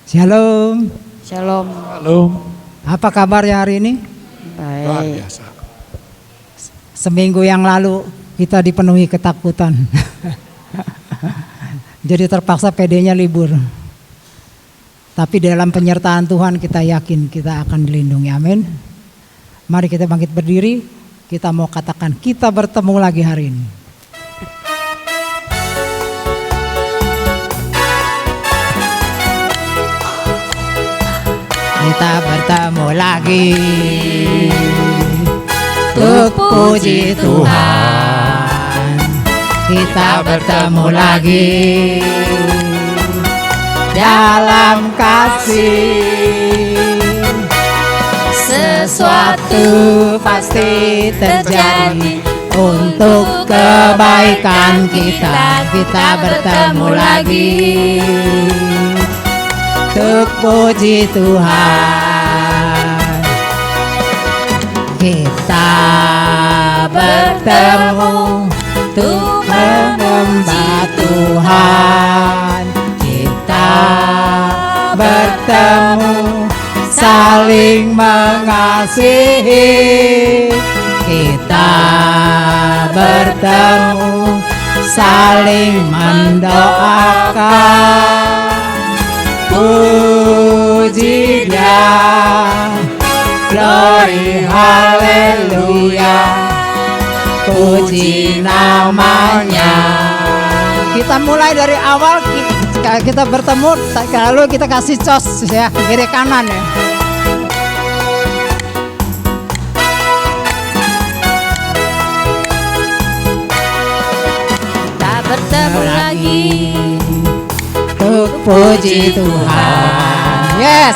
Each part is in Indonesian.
Shalom. Shalom. Shalom. Apa kabarnya hari ini? Luar Baik. biasa. Seminggu yang lalu kita dipenuhi ketakutan. Jadi terpaksa PD-nya libur. Tapi dalam penyertaan Tuhan kita yakin kita akan dilindungi. Amin. Mari kita bangkit berdiri. Kita mau katakan kita bertemu lagi hari ini. Kita bertemu lagi untuk puji Tuhan. Kita bertemu lagi dalam kasih. Sesuatu pasti terjadi untuk kebaikan kita. Kita bertemu lagi untuk puji Tuhan. Kita bertemu untuk menyembah Tuhan. Kita bertemu saling mengasihi. Kita bertemu saling mendoakan. Puji Dia, glory haleluya, puji namanya. Kita mulai dari awal, kita bertemu, lalu kita kasih cos ya, kiri kanan ya. Kita bertemu lagi untuk puji Tuhan. Yes.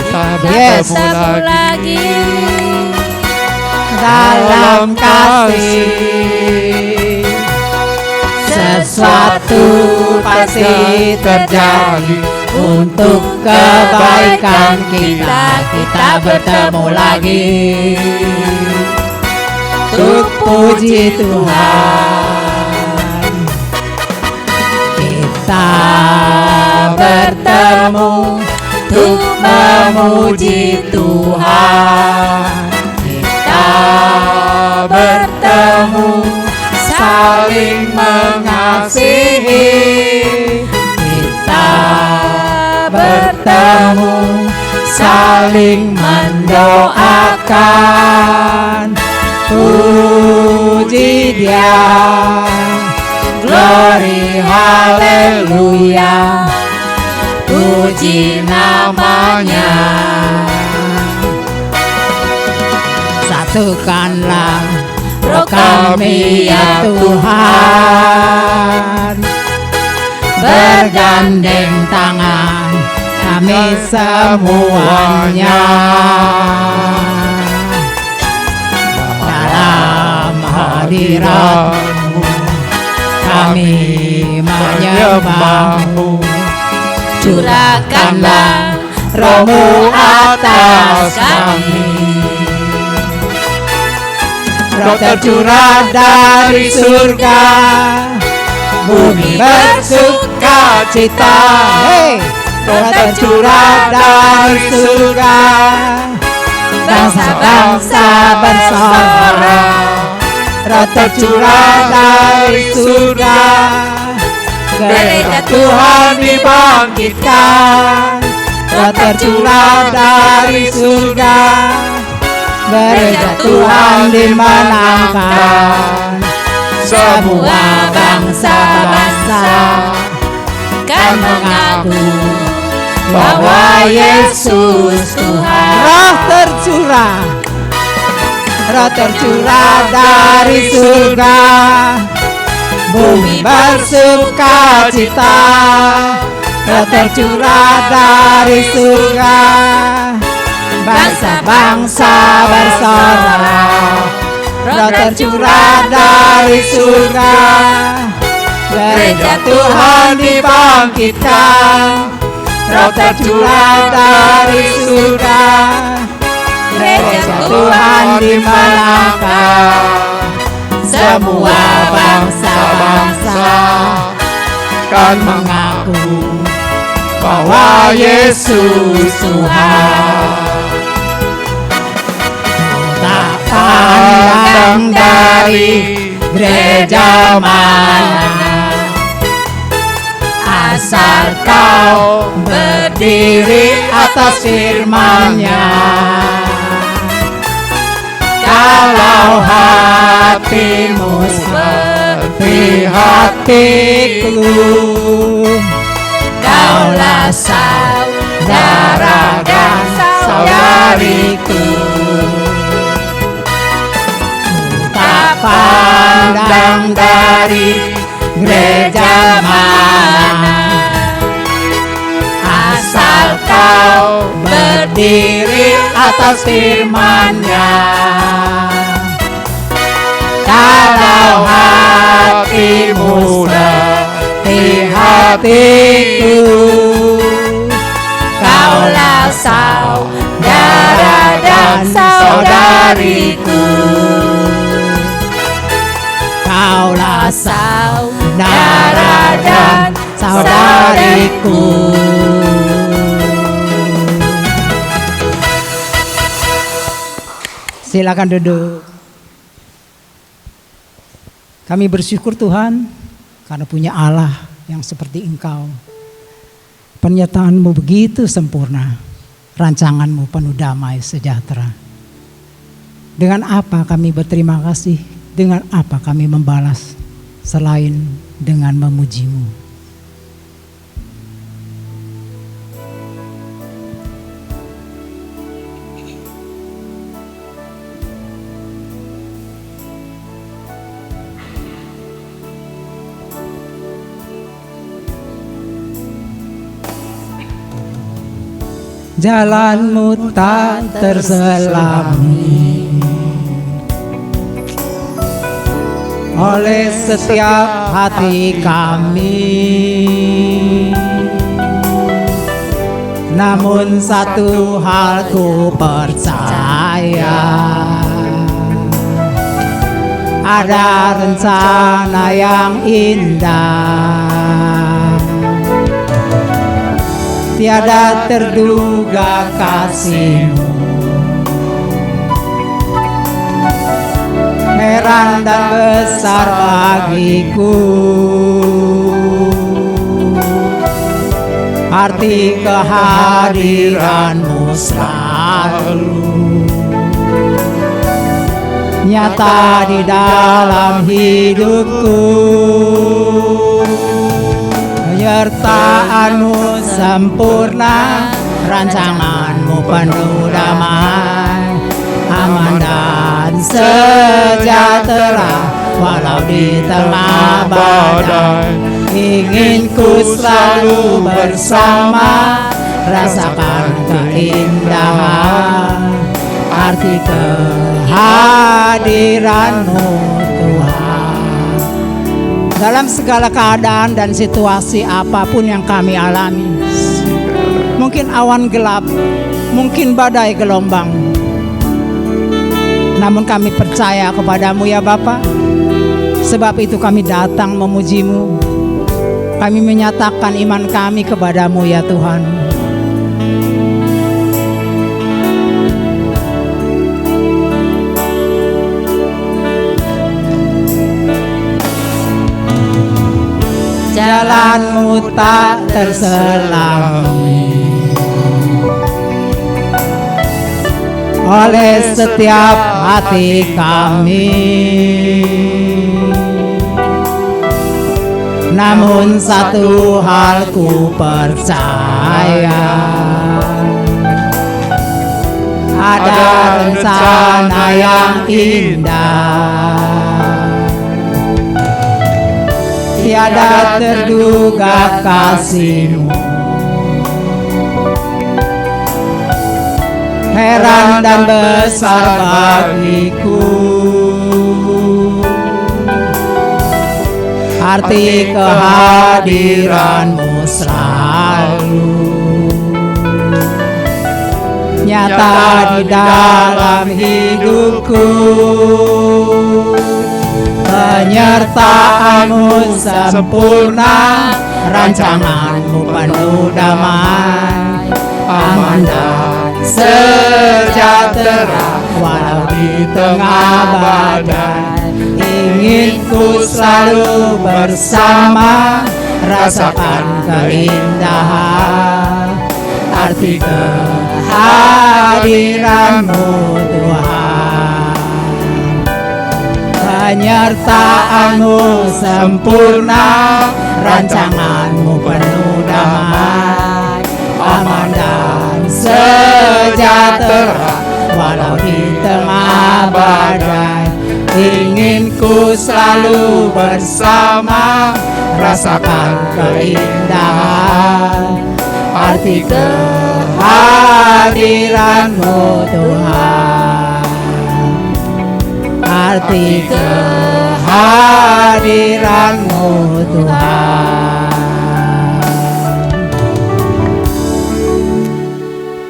Kita Yes. bertemu lagi Dalam kasih. Sesuatu pasti terjadi untuk kebaikan kita. Kita bertemu lagi untuk puji Tuhan. Kita bertemu untuk memuji Tuhan. Kita bertemu saling mengasihi. Kita bertemu saling mendoakan. Puji Dia, glory haleluya, puji namanya. Satukanlah roh kami ya Tuhan, bergandeng tangan kami semuanya dalam hadirat-Mu kami menyembah-Mu. Curahkanlah roh-Mu atas kami. Roh tercurah dari surga, bumi bersuka cita. Hey, roh tercurah dari surga, bangsa-bangsa bersorak. Roh tercurah dari surga, gereja Tuhan dibangkitkan. Roh tercurah dari surga, gereja Tuhan dimenangkan. Semua bangsa-bangsa kan mengaku bahwa Yesus Tuhan. Roh tercurah, roh tercurah dari surga, bumi bersuka cita. Roh tercurah dari surga, bangsa-bangsa bersorak. Roh tercurah dari surga, gereja Tuhan dibangkitkan. Roh tercurah dari surga, gereja Tuhan dimenangkan. Semua bangsa-bangsa kan mengaku bahwa Yesus Tuhan. Tak pandang dari gereja mana, asal kau berdiri atas firman-Nya. Kalau hatimu seperti hatiku, kaulah saudara dan saudariku. Tak pandang dari gereja mana, asal kau berdiri atas firman-Nya. Kalau hatimu seperti hatiku, kaulah saudara dan saudariku. Kaulah saudara dan saudariku. Silakan duduk. Kami bersyukur Tuhan karena punya Allah yang seperti Engkau. Penyertaan-Mu begitu sempurna, rancangan-Mu penuh damai sejahtera. Dengan apa kami berterima kasih? Dengan apa kami membalas selain dengan memuji-Mu? Jalan-Mu tak terselami oleh setiap hati kami. Namun satu hal ku percaya, ada rencana yang indah. Tiada terduga kasih-Mu, heran dan besar bagiku. Arti kehadiran-Mu selalu nyata di dalam hidupku. Penyertaan-Mu sempurna, rancangan-Mu penuh damai, aman dan sejahtera walau di tengah badai. Ingin ku selalu bersama, rasakan keindahan arti kehadiran-Mu Tuhan. Dalam segala keadaan dan situasi apapun yang kami alami, mungkin awan gelap, mungkin badai gelombang, namun kami percaya kepada-Mu ya Bapa. Sebab itu kami datang memuji-Mu. Kami menyatakan iman kami kepada-Mu ya Tuhan. Jalan-Mu tak terselami oleh setiap hati kami. Namun satu hal ku percaya, ada rencana yang indah. Tiada terduga kasih-Mu, heran dan besar bagiku. Arti kehadiran-Mu selalu nyata di dalam hidupku. Penyertaan-Mu sempurna, rancangan-Mu penuh damai, aman dan sejahtera walau di tengah badai. Ingin ku selalu bersama, rasakan keindahan arti kehadiran-Mu Tuhan. Penyertaan-Mu sempurna, rancangan-Mu penuh damai, aman dan sejahtera walau di tengah badai. Ingin ku selalu bersama, rasakan keindahan arti kehadiran-Mu Tuhan. Arti kehadiran-Mu Tuhan.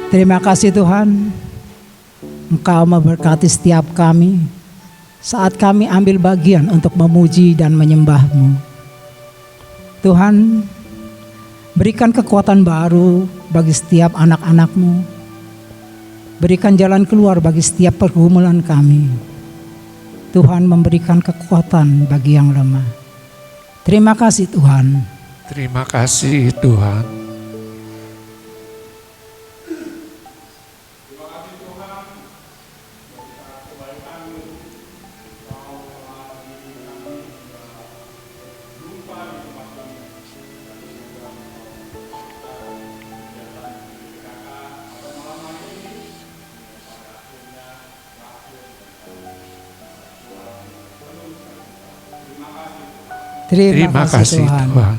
Terima kasih Tuhan, Engkau memberkati setiap kami saat kami ambil bagian untuk memuji dan menyembah-Mu. Tuhan, berikan kekuatan baru bagi setiap anak-anak-Mu. Berikan jalan keluar bagi setiap pergumulan kami. Tuhan memberikan kekuatan bagi yang lemah. Terima kasih Tuhan. Terima kasih Tuhan. Terima kasih Tuhan.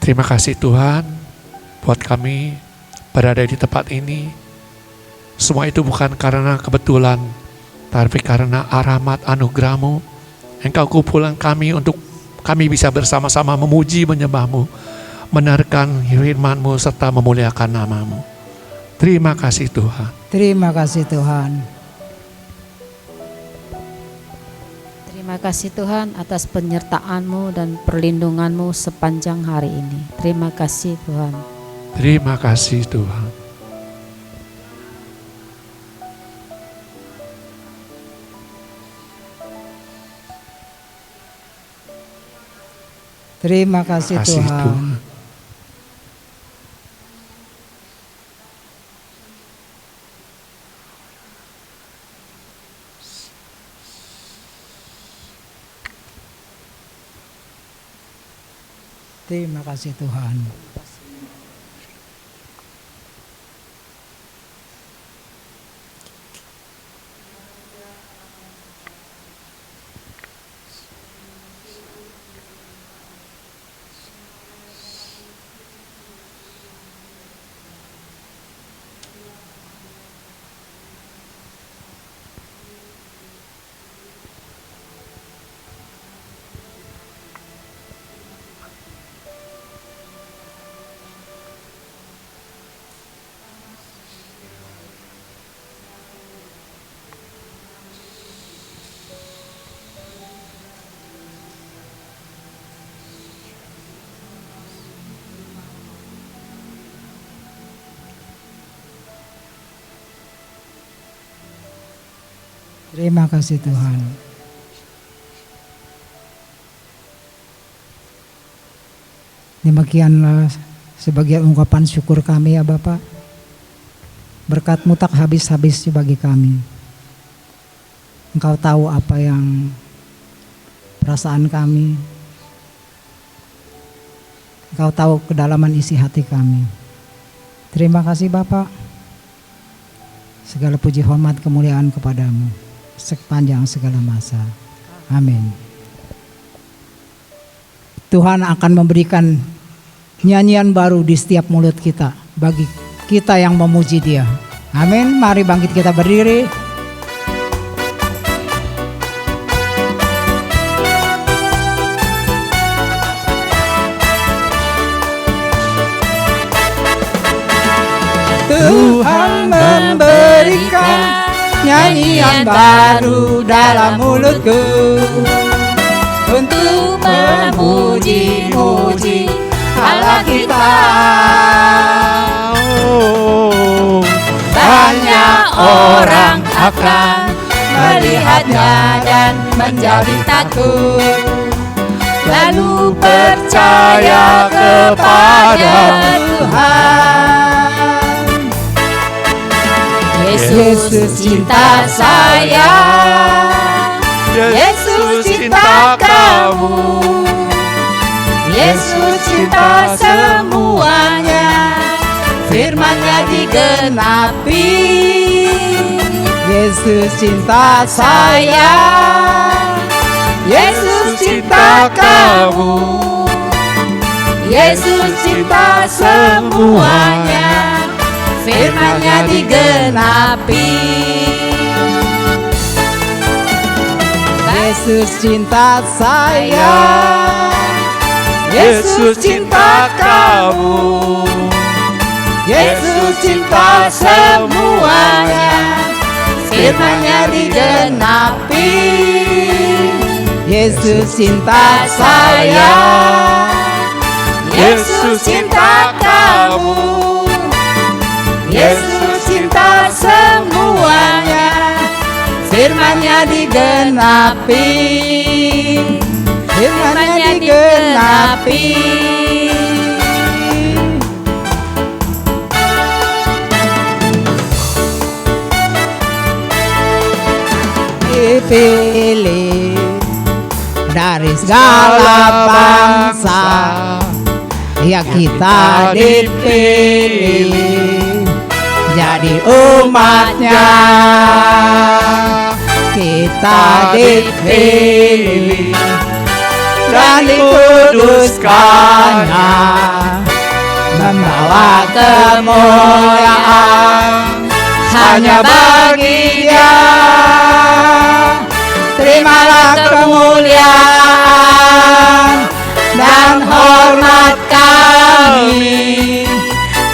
Terima kasih Tuhan buat kami berada di tempat ini. Semua itu bukan karena kebetulan, tapi karena rahmat anugerah-Mu. Engkau kumpulan kami untuk kami bisa bersama-sama memuji menyembah-Mu, mendengarkan firman-Mu serta memuliakan nama-Mu. Terima kasih Tuhan. Terima kasih Tuhan. Terima kasih Tuhan atas penyertaan-Mu dan perlindungan-Mu sepanjang hari ini. Terima kasih Tuhan. Terima kasih Tuhan. Terima kasih Tuhan. Terima kasih Tuhan. Terima kasih Tuhan. Demikianlah sebagian ungkapan syukur kami ya Bapak. Berkat-Mu tak habis-habis bagi kami. Engkau tahu apa yang perasaan kami. Engkau tahu kedalaman isi hati kami. Terima kasih Bapak. Segala puji hormat kemuliaan kepadamu sepanjang segala masa. Amin. Tuhan akan memberikan nyanyian baru di setiap mulut kita bagi kita yang memuji Dia. Amin. Mari bangkit kita berdiri. Tuhan memberikan nyanyian baru dalam mulutku untuk memuji-muji Allah kita. Banyak orang akan melihatnya dan menjadi takut, lalu percaya kepada Tuhan. Yesus cinta saya, Yesus cinta kamu, Yesus cinta semuanya, firman-Nya digenapi. Yesus cinta saya, Yesus cinta kamu, Yesus cinta semuanya, firman-Nya digenapi. Yesus cinta saya, Yesus cinta kamu, Yesus cinta semuanya, firman-Nya digenapi. Yesus cinta saya, Yesus cinta kamu, Yesus cinta semuanya, firman-Nya digenapi. Firman-Nya digenapi. Dipilih dari segala bangsa, ya kita dipilih jadi umat-Nya. Kita dipilih dan dikuduskan-Nya, membawa kemuliaan hanya bagi Dia. Terimalah kemuliaan dan hormat kami,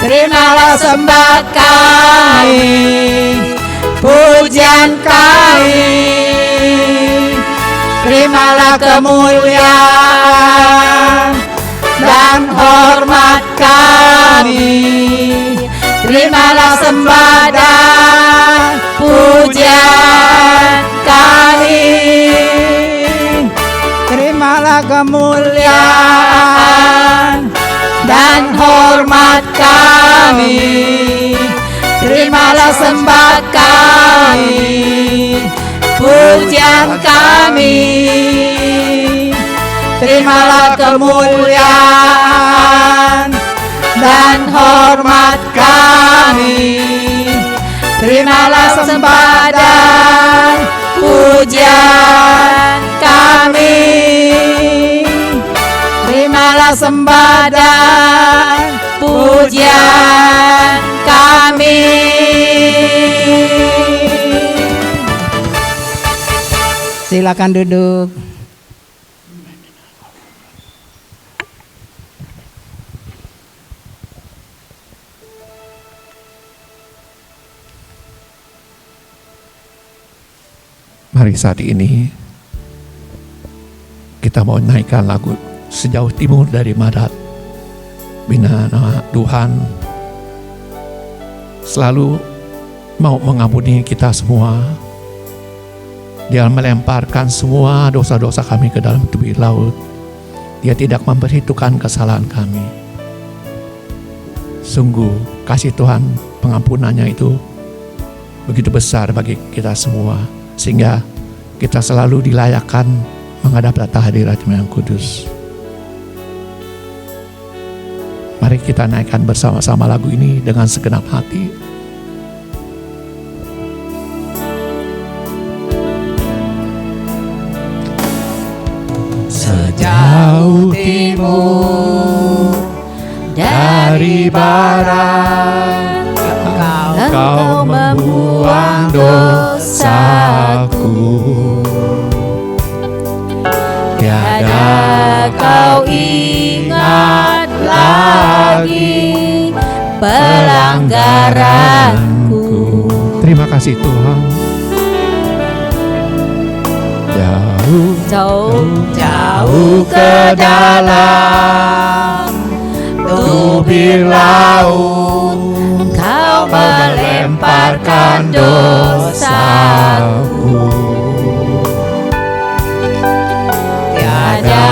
terimalah sembah kami, pujian kami. Terimalah kemuliaan dan hormat kami, terimalah sembah dan pujian kami. Terimalah kemuliaan dan hormat kami, terimalah sembah kami, pujian kami. Terimalah kemuliaan dan hormat kami, terimalah sembah dan pujian kami. Terimalah sembah dan pujian kami. Silakan duduk. Mari saat ini kita mau naikkan lagu Sejauh Timur dari Madat. Bina nama Tuhan selalu mau mengampuni kita semua. Dia melemparkan semua dosa-dosa kami ke dalam tepi laut. Dia tidak memperhitungkan kesalahan kami. Sungguh kasih Tuhan, pengampunannya itu begitu besar bagi kita semua, sehingga kita selalu dilayakkan menghadap tahta hadirat-Nya yang kudus. Mari kita naikkan bersama-sama lagu ini dengan segenap hati. Sejauh timur dari barat, Engkau membuang dosaku. Tiada Kau ingat lagi pelanggaranku. Terima kasih Tuhan. jauh ke dalam tubir laut, Engkau melemparkan dosaku. Tiada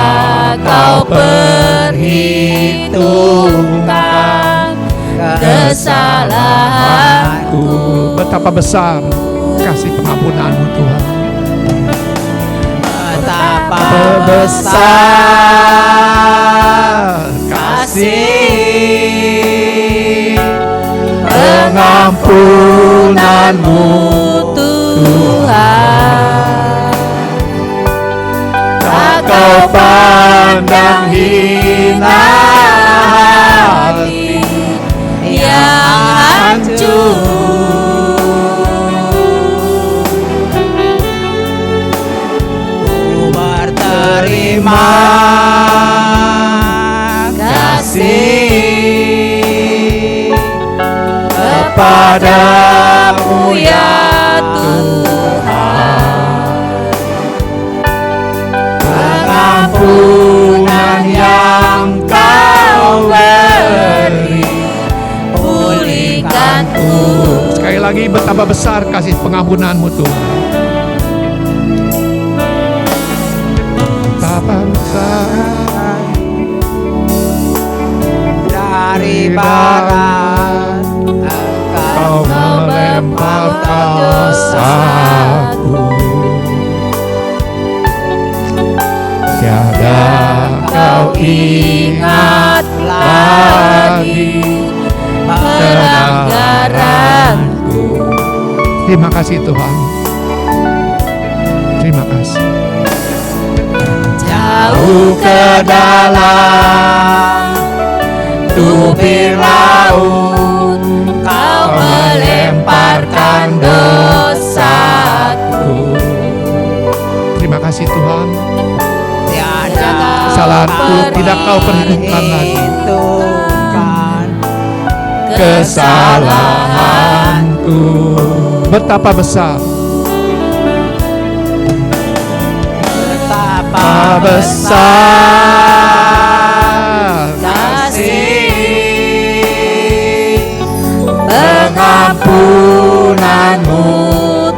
kau perhitungkan kesalahanku. Betapa besar kasih pengampunanmu Tuhan. Betapa Besar kasih pengampunanmu Tuhan, tak kau pandang hina hati yang hancur. terima kasih kepadamu ya Tuhan, pengampunan yang kau beri pulihkanku. Sekali lagi, betapa besar kasih pengampunanmu Tuhan. dari barat Kau melemparkan dosaku. Tiada kau ingat lagi pelanggaranku. Terima kasih Tuhan. Terima kasih. Jauh ke dalam tubir laut, Kau melemparkan dosaku. Terima kasih Tuhan. tiada Kesalahanku tidak kau perhitungkan lagi. Kesalahanku betapa besar. Betapa Besar kasih pengampunanmu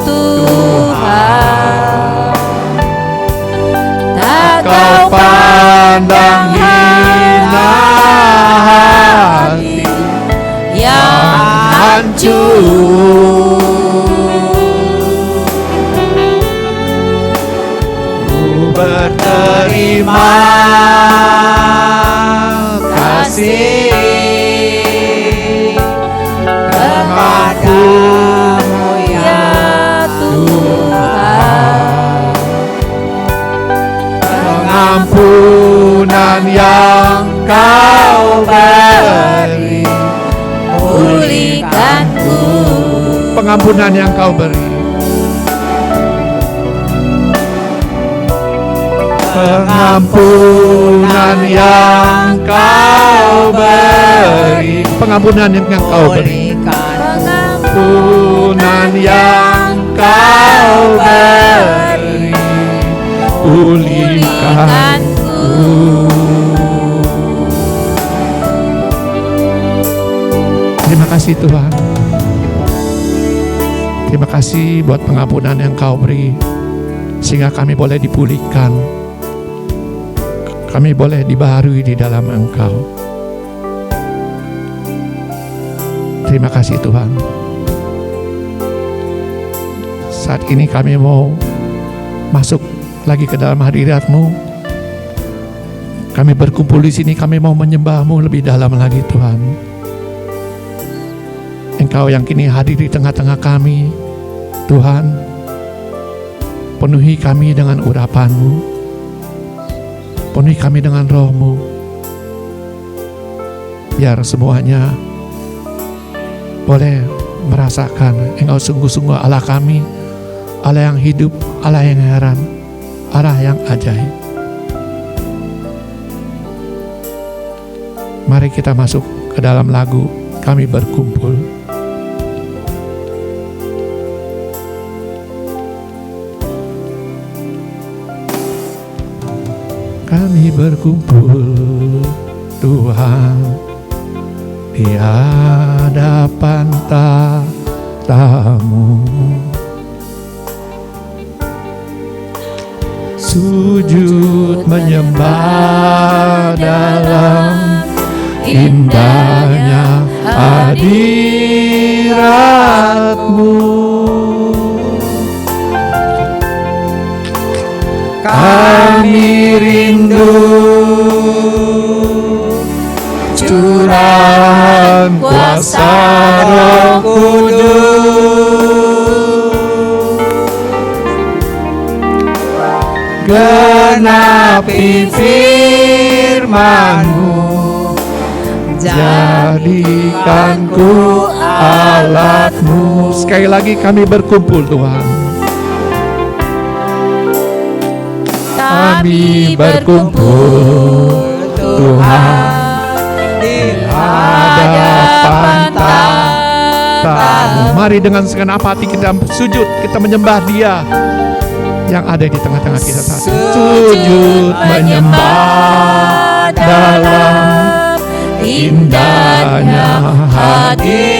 Tuhan, tak kau pandang hina hati yang hancur. Berterima kasih kepadamu ya Tuhan, pengampunan yang kau beri pulihkanku. Pengampunan yang kau beri, pengampunan yang kau beri, pengampunan yang kau beri, pengampunan yang kau beri, pulihkanku. Terima kasih Tuhan. Terima kasih buat pengampunan yang kau beri, sehingga kami boleh dipulihkan. Kami boleh dibaharui di dalam Engkau. Terima kasih Tuhan. Saat ini kami mau masuk lagi ke dalam hadirat-Mu. Kami berkumpul di sini, kami mau menyembah-Mu lebih dalam lagi Tuhan. Engkau yang kini hadir di tengah-tengah kami, Tuhan. Penuhi kami dengan urapan-Mu. Penuhi kami dengan Roh-Mu, biar semuanya boleh merasakan Engkau sungguh-sungguh Allah kami, Allah yang hidup, Allah yang heran, Allah yang ajaib. Mari kita masuk ke dalam lagu Kami Berkumpul. kami berkumpul Tuhan di hadapan tahta-Mu. Sujud menyembah dalam indahnya hadirat-Mu. Kami rindu curahan kuasa Roh Kudus, genapi firman-Mu, jadikanku alat-Mu. Sekali lagi kami berkumpul Tuhan. Kami berkumpul Tuhan di hadapan tahta-Mu. Mari dengan segenap hati kita sujud, kita menyembah Dia yang ada di tengah-tengah kita saat ini. Sujud menyembah dalam indahnya hadirat-Mu.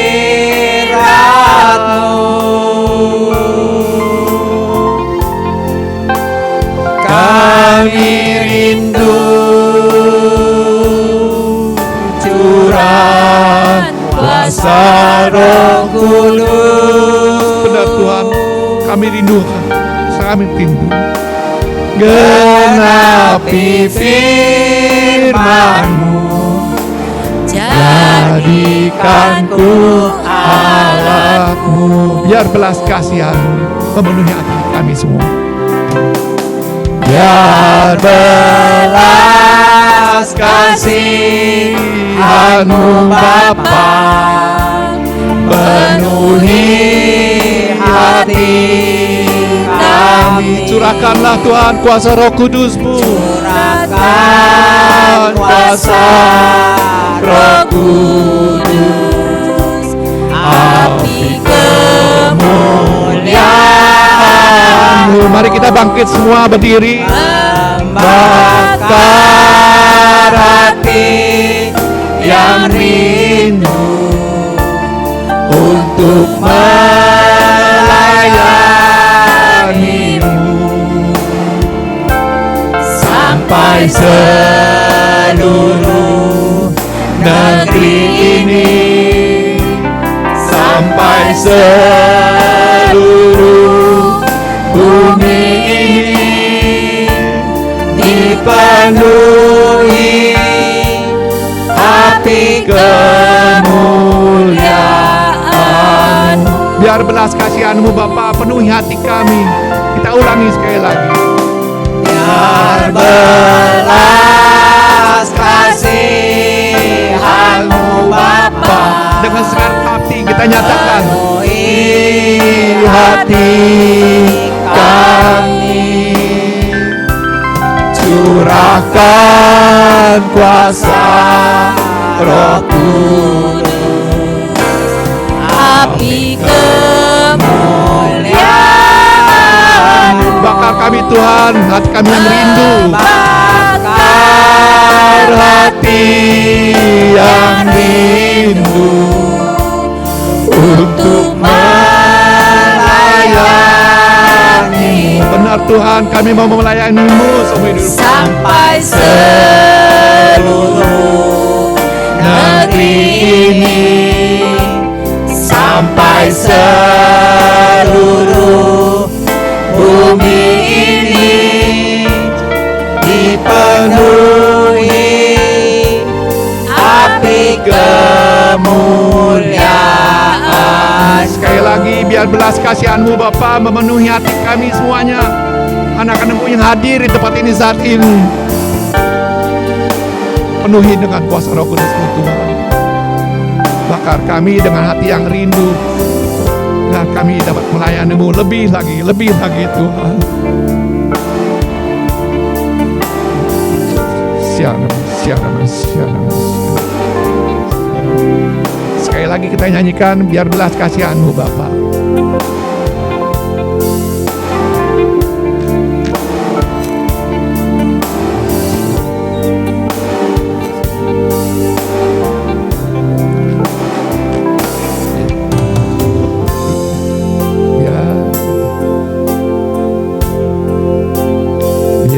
Kami rindu curahan kuasa Roh Kudus. Benar Tuhan, kami rindu, kami rindu. Genapi firman-Mu, jadikanku alat-Mu. Biar belas kasihan-Mu memenuhi hati kami semua. Biar belas kasihan-Mu Bapa penuhi hati kami. Curahkanlah Tuhan kuasa Roh Kudus-Mu. Curahkan kuasa Roh Kudus, api kemuliaan-Mu. Mari kita bangkit semua berdiri. Bakar hati yang rindu untuk melayani-Mu sampai seluruh negeri ini, sampai seluruh bumi ini dipenuhi api kemuliaan-Mu. Biar belas kasihan-Mu Bapa penuhi hati kami. Kita ulangi sekali lagi. Biar belas kasihan-Mu Bapa. Dengan segenap hati kita nyatakan, penuhi hati kami. Curahkan kuasa Roh Kudus, api kemuliaan. Bakar kami Tuhan, hati kami yang rindu. Bakar hati yang rindu untuk melayani. Benar Tuhan, kami mau melayani-Mu seumur hidup sampai seluruh negeri ini, sampai seluruh bumi ini dipenuhi api kemuliaan. Sekali lagi, biar belas kasihan-Mu Bapa memenuhi hati kami semuanya, anak-anak-Mu yang hadir di tempat ini saat ini. Penuhi dengan kuasa Roh Kudus-Mu Tuhan. Bakar kami dengan hati yang rindu, dan kami dapat melayani-Mu lebih lagi Tuhan. Siaran. Sekali lagi kita nyanyikan, biar belas kasihan-Mu Bapa.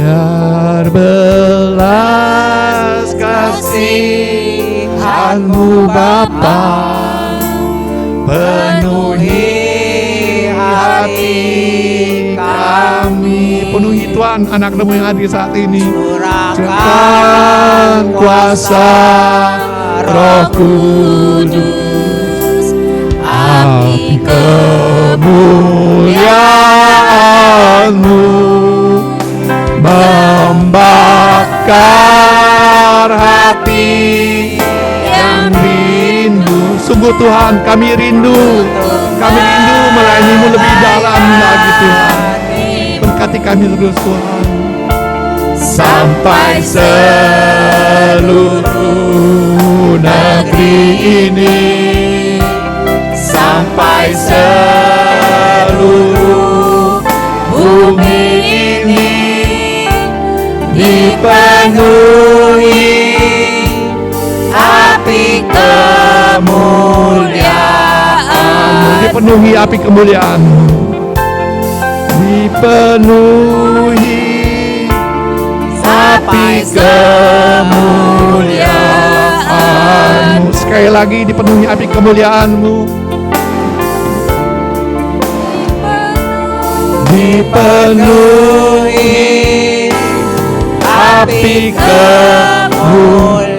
biar belas kasihan-Mu Bapa penuhi hati kami. Penuhi Tuhan anak-anak-Mu yang hadir saat ini. Curahkan kuasa Roh Kudus, api kemuliaan-Mu membakar hati yang rindu. Sungguh Tuhan, kami rindu melayani-Mu lebih dalam lagi Tuhan. Berkati kami terus Tuhan, sampai seluruh negeri ini, sampai seluruh bumi ini dipenuhi api kemuliaan-Mu. Dipenuhi api kemuliaan-Mu. Dipenuhi api kemuliaan-Mu. Sekali lagi dipenuhi api kemuliaan-Mu. Dipenuhi api kemuliaan-Mu.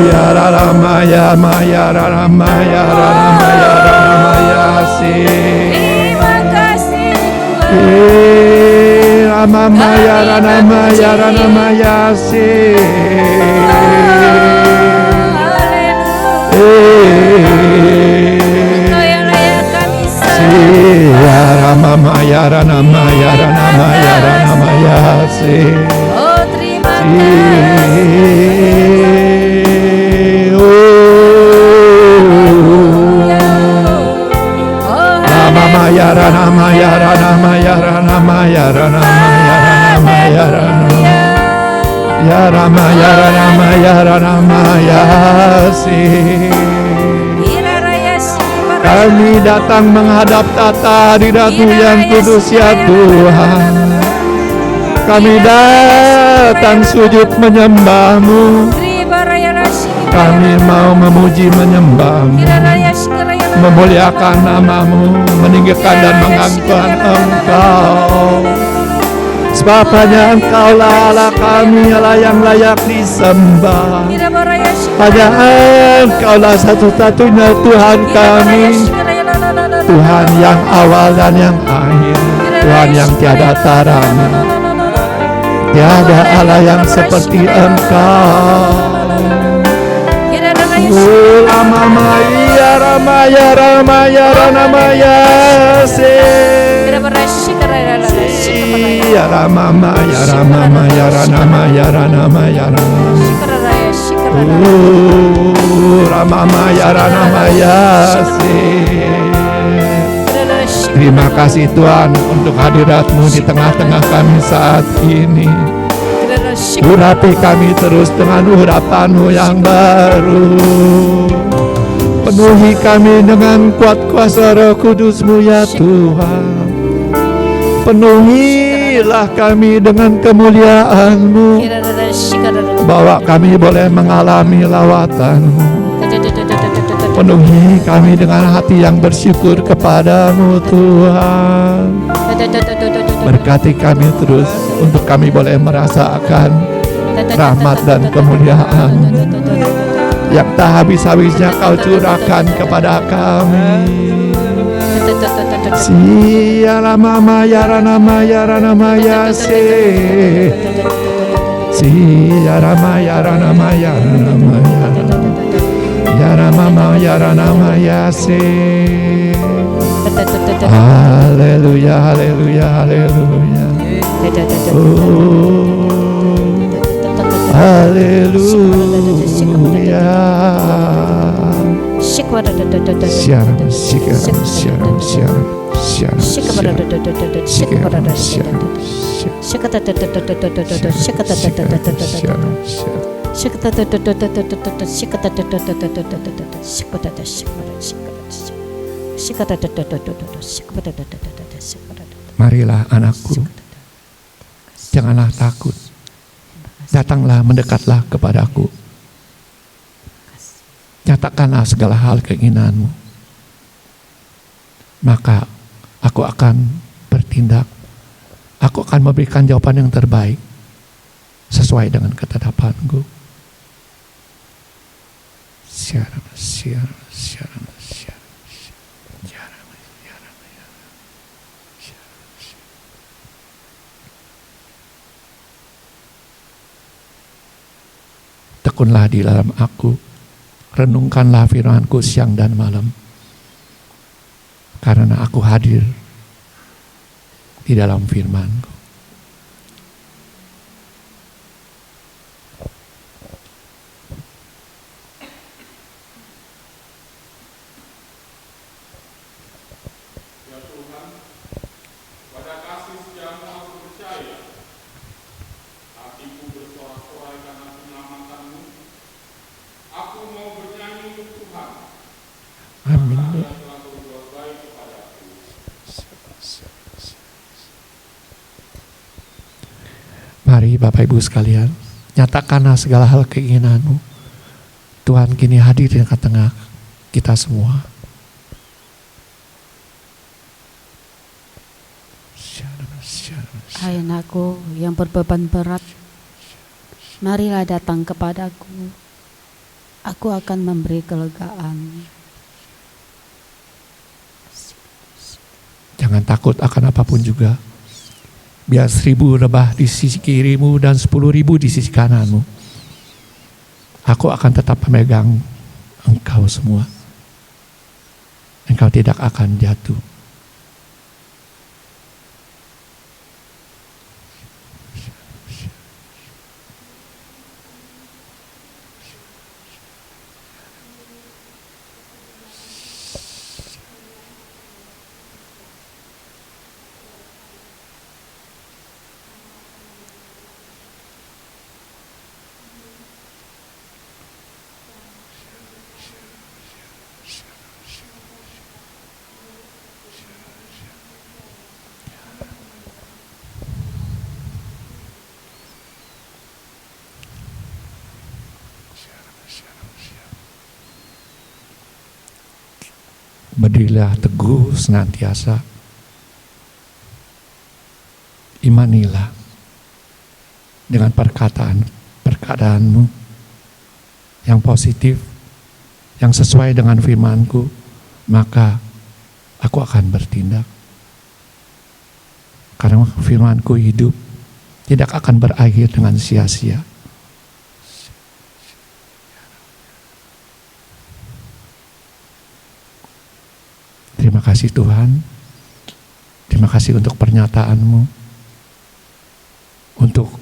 Ya Rama ya Maya Rama ya Rama ya Rama ya si. Terima kasih Rama Maya Rama Maya Rama Maya si. Rama Maya Rama Maya Rama Maya Rama Maya si. Oh terima kasih. Rama Maya Rama Maya Rama Maya Rama Maya Rama Maya Rama Maya Rama Ya Rama Ya Rama Ya Rama Ya si. Kami datang menghadap tata hadirat-Mu yang kudus ya Tuhan. Kami datang sujud menyembah-Mu. Kami mau memuji menyembah-Mu, memuliakan nama-Mu, meninggikan dan mengagungkan Engkau. Sebab hanya Engkau-lah Allah kami, Allah yang layak disembah. Hanya Engkau-lah satu-satunya Tuhan kami, Tuhan yang awal dan yang akhir, Tuhan yang tiada taranya. Tiada Allah yang seperti Engkau. Rama Maya Rama Ya Rama Ya Rama Maya se. Ya Rama Maya Rama Maya Rama Maya Rama Maya Rama Maya Rama Maya se. Terima kasih Tuhan untuk hadirat-Mu di tengah-tengah kami saat ini. Urapi kami terus dengan urapan-Mu yang baru. Penuhi kami dengan kuat kuasa Roh Kudus-Mu ya Tuhan. Penuhilah kami dengan kemuliaan-Mu. Bawa kami boleh mengalami lawatan-Mu. Penuhi kami dengan hati yang bersyukur kepada-Mu Tuhan. Berkati kami terus untuk kami boleh merasakan rahmat dan kemuliaan yang tak habis-habisnya Kau curahkan kepada kami. Siara mama yara nama yara nama ya se. Siara mama yara nama yara nama yara. Yara mama yara nama ya se. Haleluya, haleluya, haleluya. Oh, haleluya. Siaram, siaram, siaram, siaram, siaram, Marilah anakku, janganlah takut. Datanglah, mendekatlah kepadaku. Nyatakanlah segala hal keinginanmu. Maka aku akan bertindak. Aku akan memberikan jawaban yang terbaik sesuai dengan ketetapanku. Tekunlah di dalam aku, renungkanlah firman-Ku siang dan malam, karena aku hadir di dalam firman-Ku. Amin. Mari Bapak Ibu sekalian, nyatakanlah segala hal keinginanmu. Tuhan kini hadir di tengah-tengah kita semua. Hai anakku yang berbeban berat, marilah datang kepadaku. Aku akan memberi kelegaan. Jangan takut akan apapun juga. Biar 1000 rebah di sisi kirimu dan 10.000 di sisi kananmu. Aku akan tetap memegang engkau semua. Engkau tidak akan jatuh. Berdirilah teguh senantiasa. Imanilah dengan perkataanmu yang positif, yang sesuai dengan firman-Ku, maka aku akan bertindak. Karena firman-Ku hidup, tidak akan berakhir dengan sia-sia. Terima kasih Tuhan. Terima kasih untuk pernyataan-Mu, untuk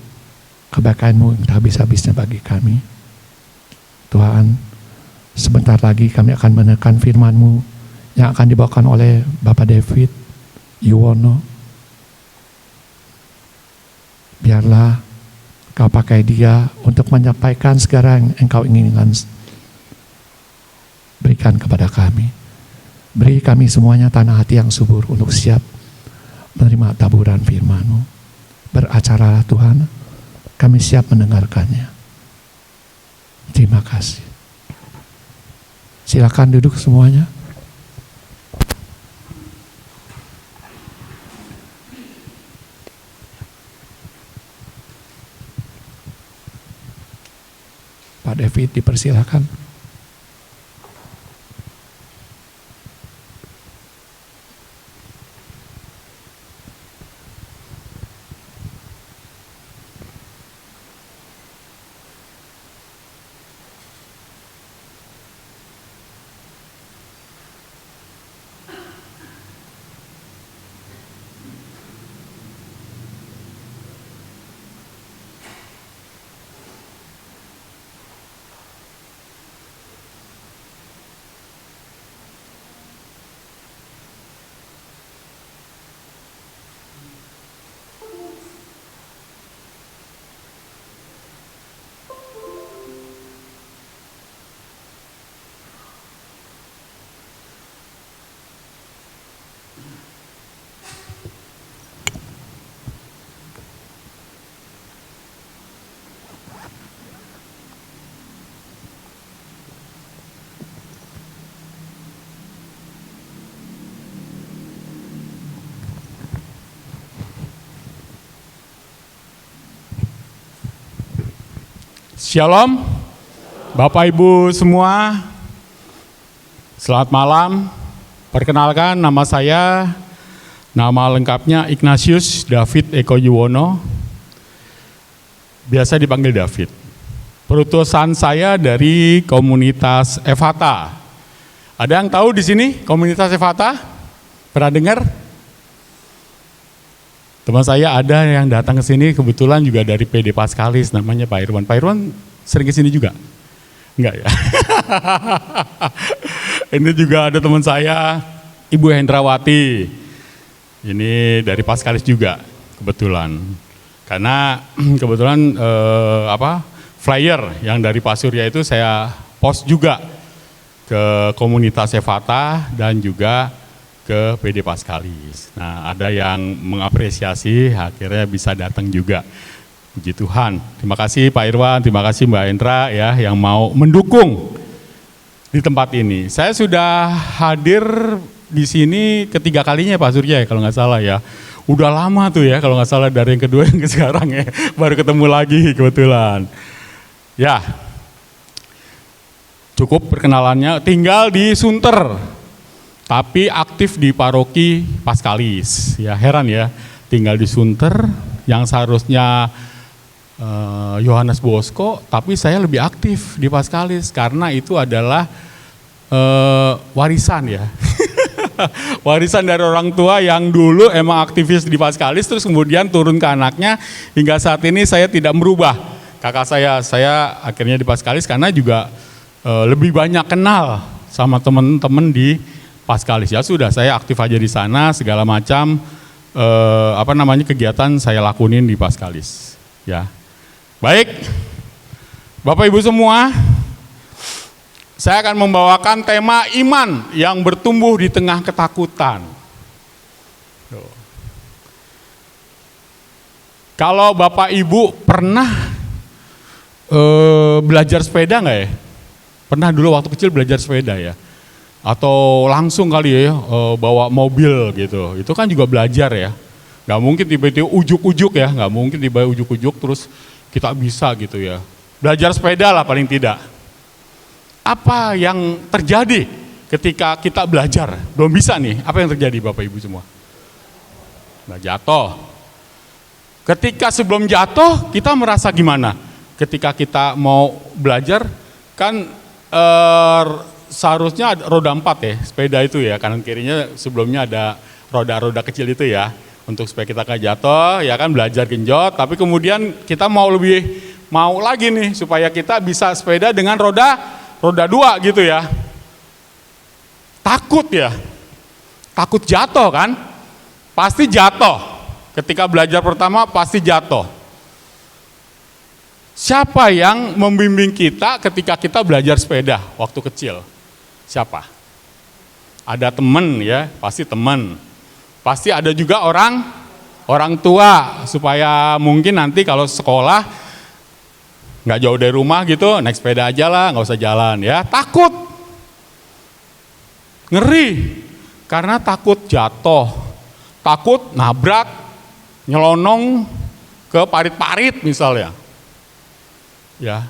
kebaikan-Mu yang tak habis-habisnya bagi kami. Tuhan, sebentar lagi kami akan menekan firman-Mu yang akan dibawakan oleh Bapak David Yuwono. Biarlah Kau pakai dia untuk menyampaikan segala yang Engkau inginkan berikan kepada kami. Beri kami semuanya tanah hati yang subur untuk siap menerima taburan firman-Mu. Beracaralah Tuhan, kami siap mendengarkannya. Terima kasih. Silakan duduk semuanya. Pak David dipersilakan. Shalom, Bapak Ibu semua, selamat malam. Perkenalkan, nama saya, nama lengkapnya Ignatius David Eko Yuwono, biasa dipanggil David. Perutusan saya dari komunitas Efata. Ada yang tahu di sini komunitas Efata? Pernah dengar? Teman saya ada yang datang ke sini kebetulan juga dari PD Paskalis, namanya Pak Irwan. Pak Irwan sering ke sini juga? Enggak ya? Ini juga ada teman saya, Ibu Hendrawati. Ini dari Paskalis juga kebetulan. Karena kebetulan flyer yang dari Pak Surya itu saya post juga ke komunitas Efata dan juga ke PD Paskalis. Nah, ada yang mengapresiasi, akhirnya bisa datang juga. Puji Tuhan. Terima kasih Pak Irwan, terima kasih Mbak Endra ya yang mau mendukung di tempat ini. Saya sudah hadir di sini ketiga kalinya Pak Surya kalau nggak salah ya. Udah lama tuh ya kalau nggak salah dari yang kedua yang ke sekarang ya. Baru ketemu lagi kebetulan. Ya, cukup perkenalannya, tinggal di Sunter, tapi aktif di paroki Paskalis. Ya heran ya, tinggal di Sunter yang seharusnya Yohanes Bosco, tapi saya lebih aktif di Paskalis karena itu adalah warisan ya. Warisan dari orang tua yang dulu emang aktivis di Paskalis, terus kemudian turun ke anaknya, hingga saat ini saya tidak merubah. Kakak saya akhirnya di Paskalis karena juga lebih banyak kenal sama teman-teman di Paskalis. Ya sudah, saya aktif aja di sana, segala macam kegiatan saya lakuin di Paskalis. Ya, baik, Bapak Ibu semua, saya akan membawakan tema iman yang bertumbuh di tengah ketakutan. Kalau Bapak Ibu pernah belajar sepeda nggak ya? Pernah dulu waktu kecil belajar sepeda ya? Atau langsung kali ya bawa mobil gitu? Itu kan juga belajar ya. Nggak mungkin tiba-tiba ujuk-ujuk ya, nggak mungkin tiba-tiba ujuk-ujuk terus kita bisa gitu ya. Belajar sepeda lah paling tidak. Apa yang terjadi ketika kita belajar? Belum bisa nih, apa yang terjadi Bapak Ibu semua? Nah, jatuh. Ketika sebelum jatuh kita merasa gimana? Ketika kita mau belajar kan seharusnya ada roda 4 ya, sepeda itu ya, kanan kirinya sebelumnya ada roda-roda kecil itu ya, untuk supaya kita nggak jatuh ya kan, belajar genjot, tapi kemudian kita mau lagi nih supaya kita bisa sepeda dengan roda 2 gitu ya. Takut ya, takut jatuh kan, pasti jatuh. Ketika belajar pertama pasti jatuh. Siapa yang membimbing kita ketika kita belajar sepeda waktu kecil? Siapa? Ada teman ya, pasti teman. Pasti ada juga orang tua, supaya mungkin nanti kalau sekolah nggak jauh dari rumah gitu, naik sepeda aja lah, nggak usah jalan ya. Takut, ngeri, karena takut jatuh, takut nabrak, nyelonong ke parit-parit misalnya. Ya.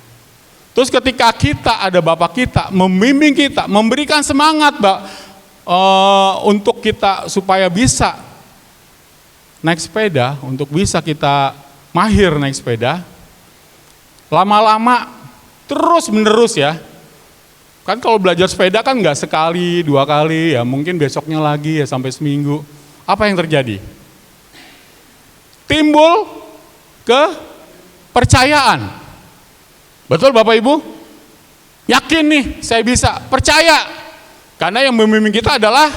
Terus ketika kita ada Bapak kita membimbing kita, memberikan semangat untuk kita supaya bisa naik sepeda, untuk bisa kita mahir naik sepeda, lama-lama terus menerus ya. Kan kalau belajar sepeda kan nggak sekali, 2 kali ya, mungkin besoknya lagi ya sampai seminggu. Apa yang terjadi? Timbul kepercayaan. Betul Bapak Ibu? Yakin nih saya bisa, percaya. Karena yang membimbing kita adalah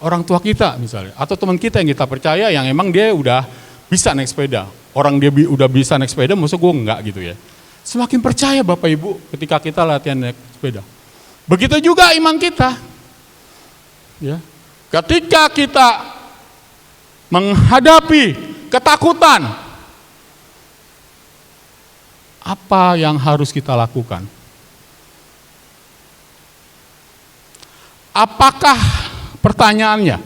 orang tua kita misalnya, atau teman kita yang kita percaya yang emang dia udah bisa naik sepeda. Orang dia udah bisa naik sepeda, maksud gue enggak gitu ya. Semakin percaya Bapak Ibu ketika kita latihan naik sepeda. Begitu juga iman kita. Ya. Ketika kita menghadapi ketakutan, apa yang harus kita lakukan? Apakah, pertanyaannya,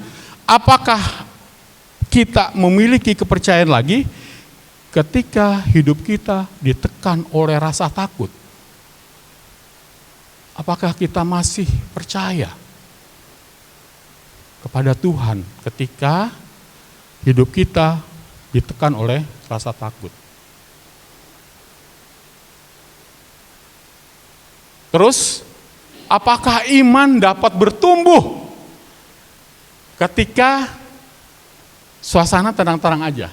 apakah kita memiliki kepercayaan lagi ketika hidup kita ditekan oleh rasa takut, apakah kita masih percaya kepada Tuhan ketika hidup kita ditekan oleh rasa takut? Terus, apakah iman dapat bertumbuh ketika suasana tenang-tenang aja?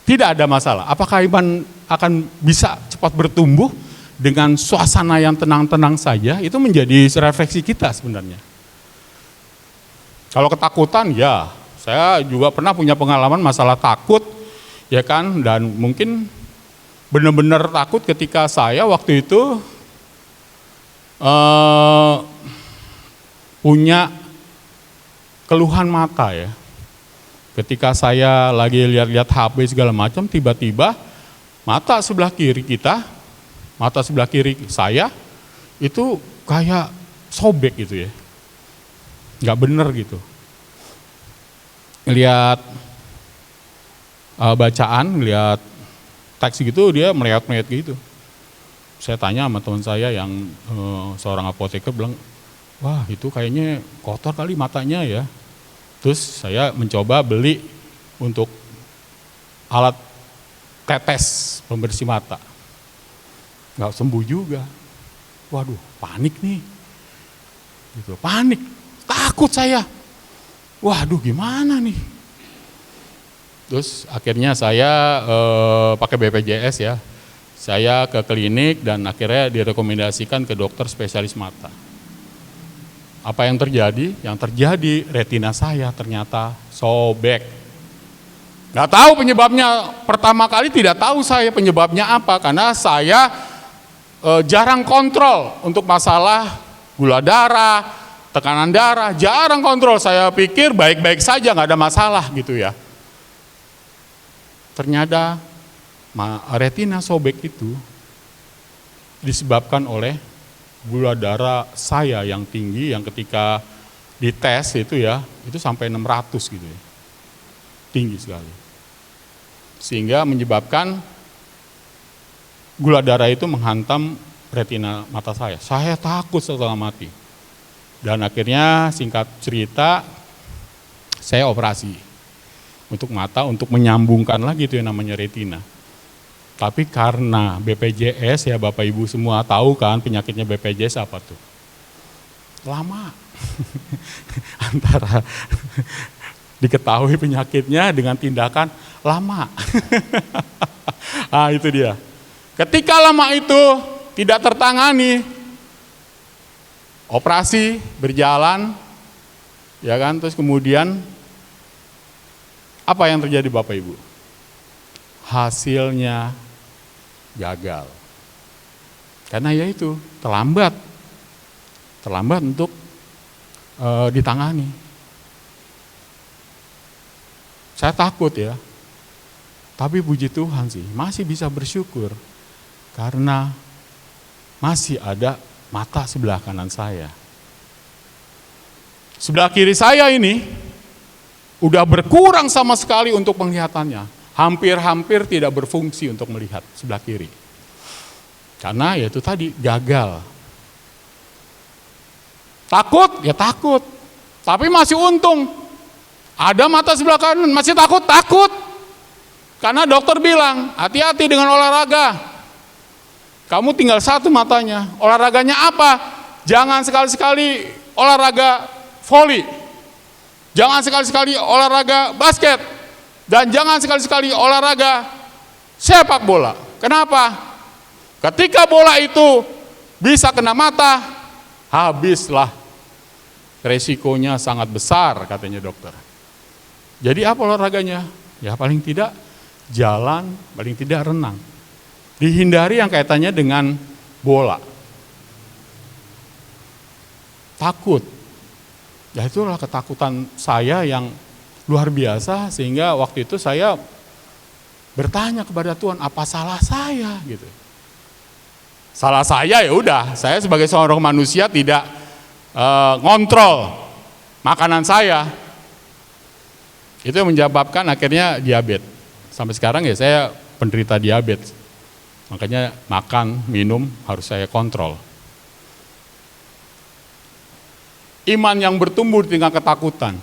Tidak ada masalah. Apakah iman akan bisa cepat bertumbuh dengan suasana yang tenang-tenang saja? Itu menjadi refleksi kita sebenarnya. Kalau ketakutan, ya, saya juga pernah punya pengalaman masalah takut, ya kan, dan mungkin benar-benar takut ketika saya waktu itu punya keluhan mata ya. Ketika saya lagi lihat-lihat HP segala macam, tiba-tiba mata sebelah kiri saya itu kayak sobek gitu ya. Nggak bener gitu. Lihat bacaan, lihat teks gitu, dia melihat-melihat gitu. Saya tanya sama teman saya yang seorang apoteker, bilang, wah itu kayaknya kotor kali matanya ya. Terus saya mencoba beli untuk alat tetes pembersih mata. Nggak sembuh juga. Waduh, panik nih. Gitu, panik, takut saya. Waduh, gimana nih? Terus akhirnya saya pakai BPJS ya. Saya ke klinik dan akhirnya direkomendasikan ke dokter spesialis mata. Apa yang terjadi? Yang terjadi retina saya ternyata sobek. Nggak tahu penyebabnya, pertama kali tidak tahu saya penyebabnya apa, karena saya jarang kontrol untuk masalah gula darah, tekanan darah, jarang kontrol. Saya pikir baik-baik saja, nggak ada masalah gitu ya. Ternyata retina sobek itu disebabkan oleh gula darah saya yang tinggi, yang ketika dites itu ya, itu sampai 600 gitu ya. Tinggi sekali. Sehingga menyebabkan gula darah itu menghantam retina mata saya. Saya takut setengah mati. Dan akhirnya singkat cerita, saya operasi untuk mata, untuk menyambungkan lagi itu yang namanya retina. Tapi karena BPJS ya, Bapak Ibu semua tahu kan penyakitnya BPJS apa tuh? Lama. Antara diketahui penyakitnya dengan tindakan lama. Ah, itu dia. Ketika lama itu tidak tertangani, operasi berjalan, ya kan, terus kemudian apa yang terjadi Bapak Ibu? Hasilnya gagal. Karena ya itu, terlambat untuk ditangani. Saya takut ya, tapi puji Tuhan sih, masih bisa bersyukur, karena masih ada mata sebelah kanan saya. Sebelah kiri saya ini, udah berkurang sama sekali untuk penglihatannya. Hampir-hampir tidak berfungsi untuk melihat sebelah kiri. Karena ya itu tadi, gagal. Takut, ya takut. Tapi masih untung. Ada mata sebelah kanan, masih takut. Karena dokter bilang, hati-hati dengan olahraga. Kamu tinggal satu matanya. Olahraganya apa? Jangan sekali-sekali olahraga voli. Jangan sekali-sekali olahraga basket. Dan jangan sekali-sekali olahraga sepak bola. Kenapa? Ketika bola itu bisa kena mata, habislah. Resikonya sangat besar, katanya dokter. Jadi apa olahraganya? Ya paling tidak jalan, paling tidak renang. Dihindari yang kaitannya dengan bola. Takut. Ya itulah ketakutan saya yang luar biasa, sehingga waktu itu saya bertanya kepada Tuhan, apa salah saya gitu. Salah saya ya udah, saya sebagai seorang manusia tidak ngontrol makanan saya. Itu yang menyebabkan akhirnya diabetes. Sampai sekarang ya saya penderita diabetes. Makanya makan, minum harus saya kontrol. Iman yang bertumbuh di tengah ketakutan.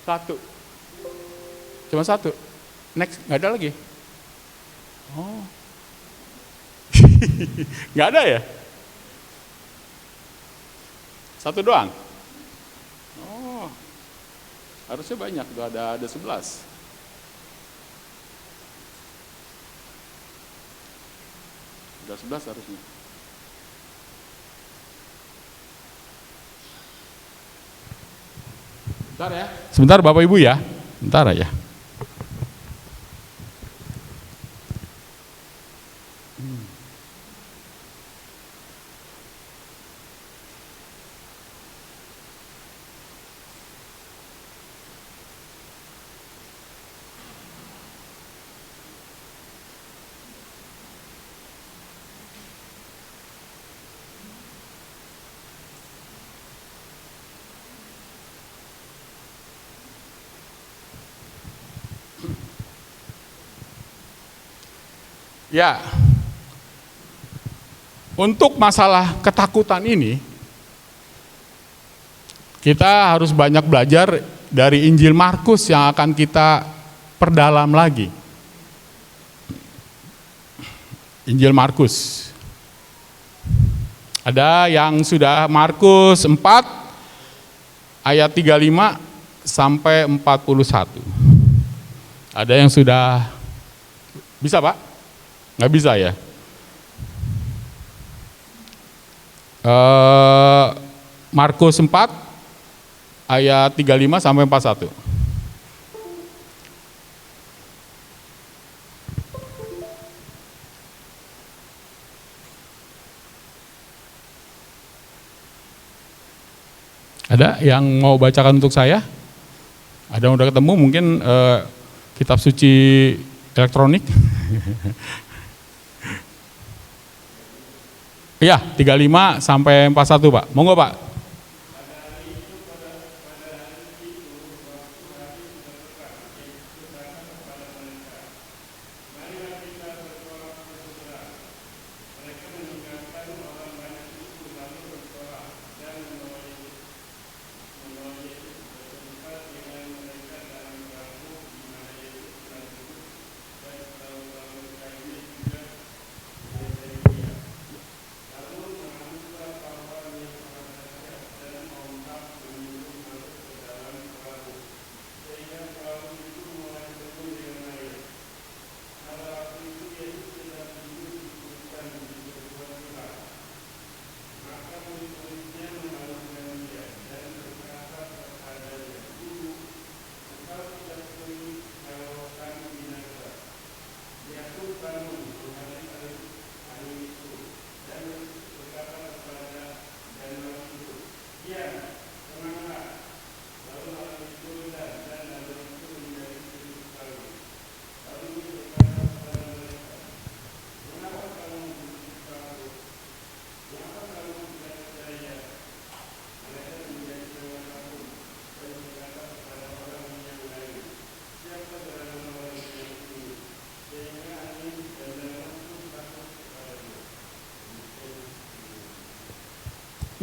Satu. Cuma satu. Next, nggak ada lagi. Oh. Nggak ada ya? Satu doang. Oh. Harusnya banyak tuh, ada 11. Ada 11 harusnya. Bentar ya. Sebentar Bapak Ibu ya. Bentar aja. Ya, untuk masalah ketakutan ini, kita harus banyak belajar dari Injil Markus yang akan kita perdalam lagi. Injil Markus. Ada yang sudah Markus 4 ayat 35 sampai 41. Ada yang sudah bisa, Pak? Nggak bisa ya? Markus 4 ayat 35 sampai 41. Ada yang mau bacakan untuk saya? Ada yang udah ketemu mungkin kitab suci elektronik? Iya, 35 sampai 41 Pak. Monggo Pak.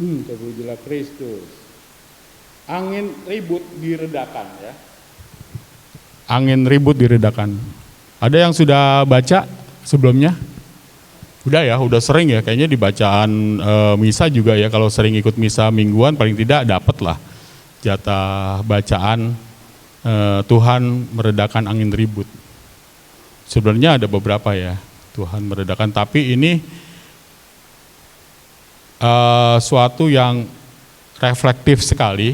Terpujilah Kristus. Angin ribut diredakan ya. Angin ribut diredakan. Ada yang sudah baca sebelumnya? Udah ya, udah sering ya. Kayaknya di bacaan misa juga ya. Kalau sering ikut misa mingguan paling tidak dapat lah jatah bacaan Tuhan meredakan angin ribut. Sebenarnya ada beberapa ya, Tuhan meredakan. Tapi ini suatu yang reflektif sekali,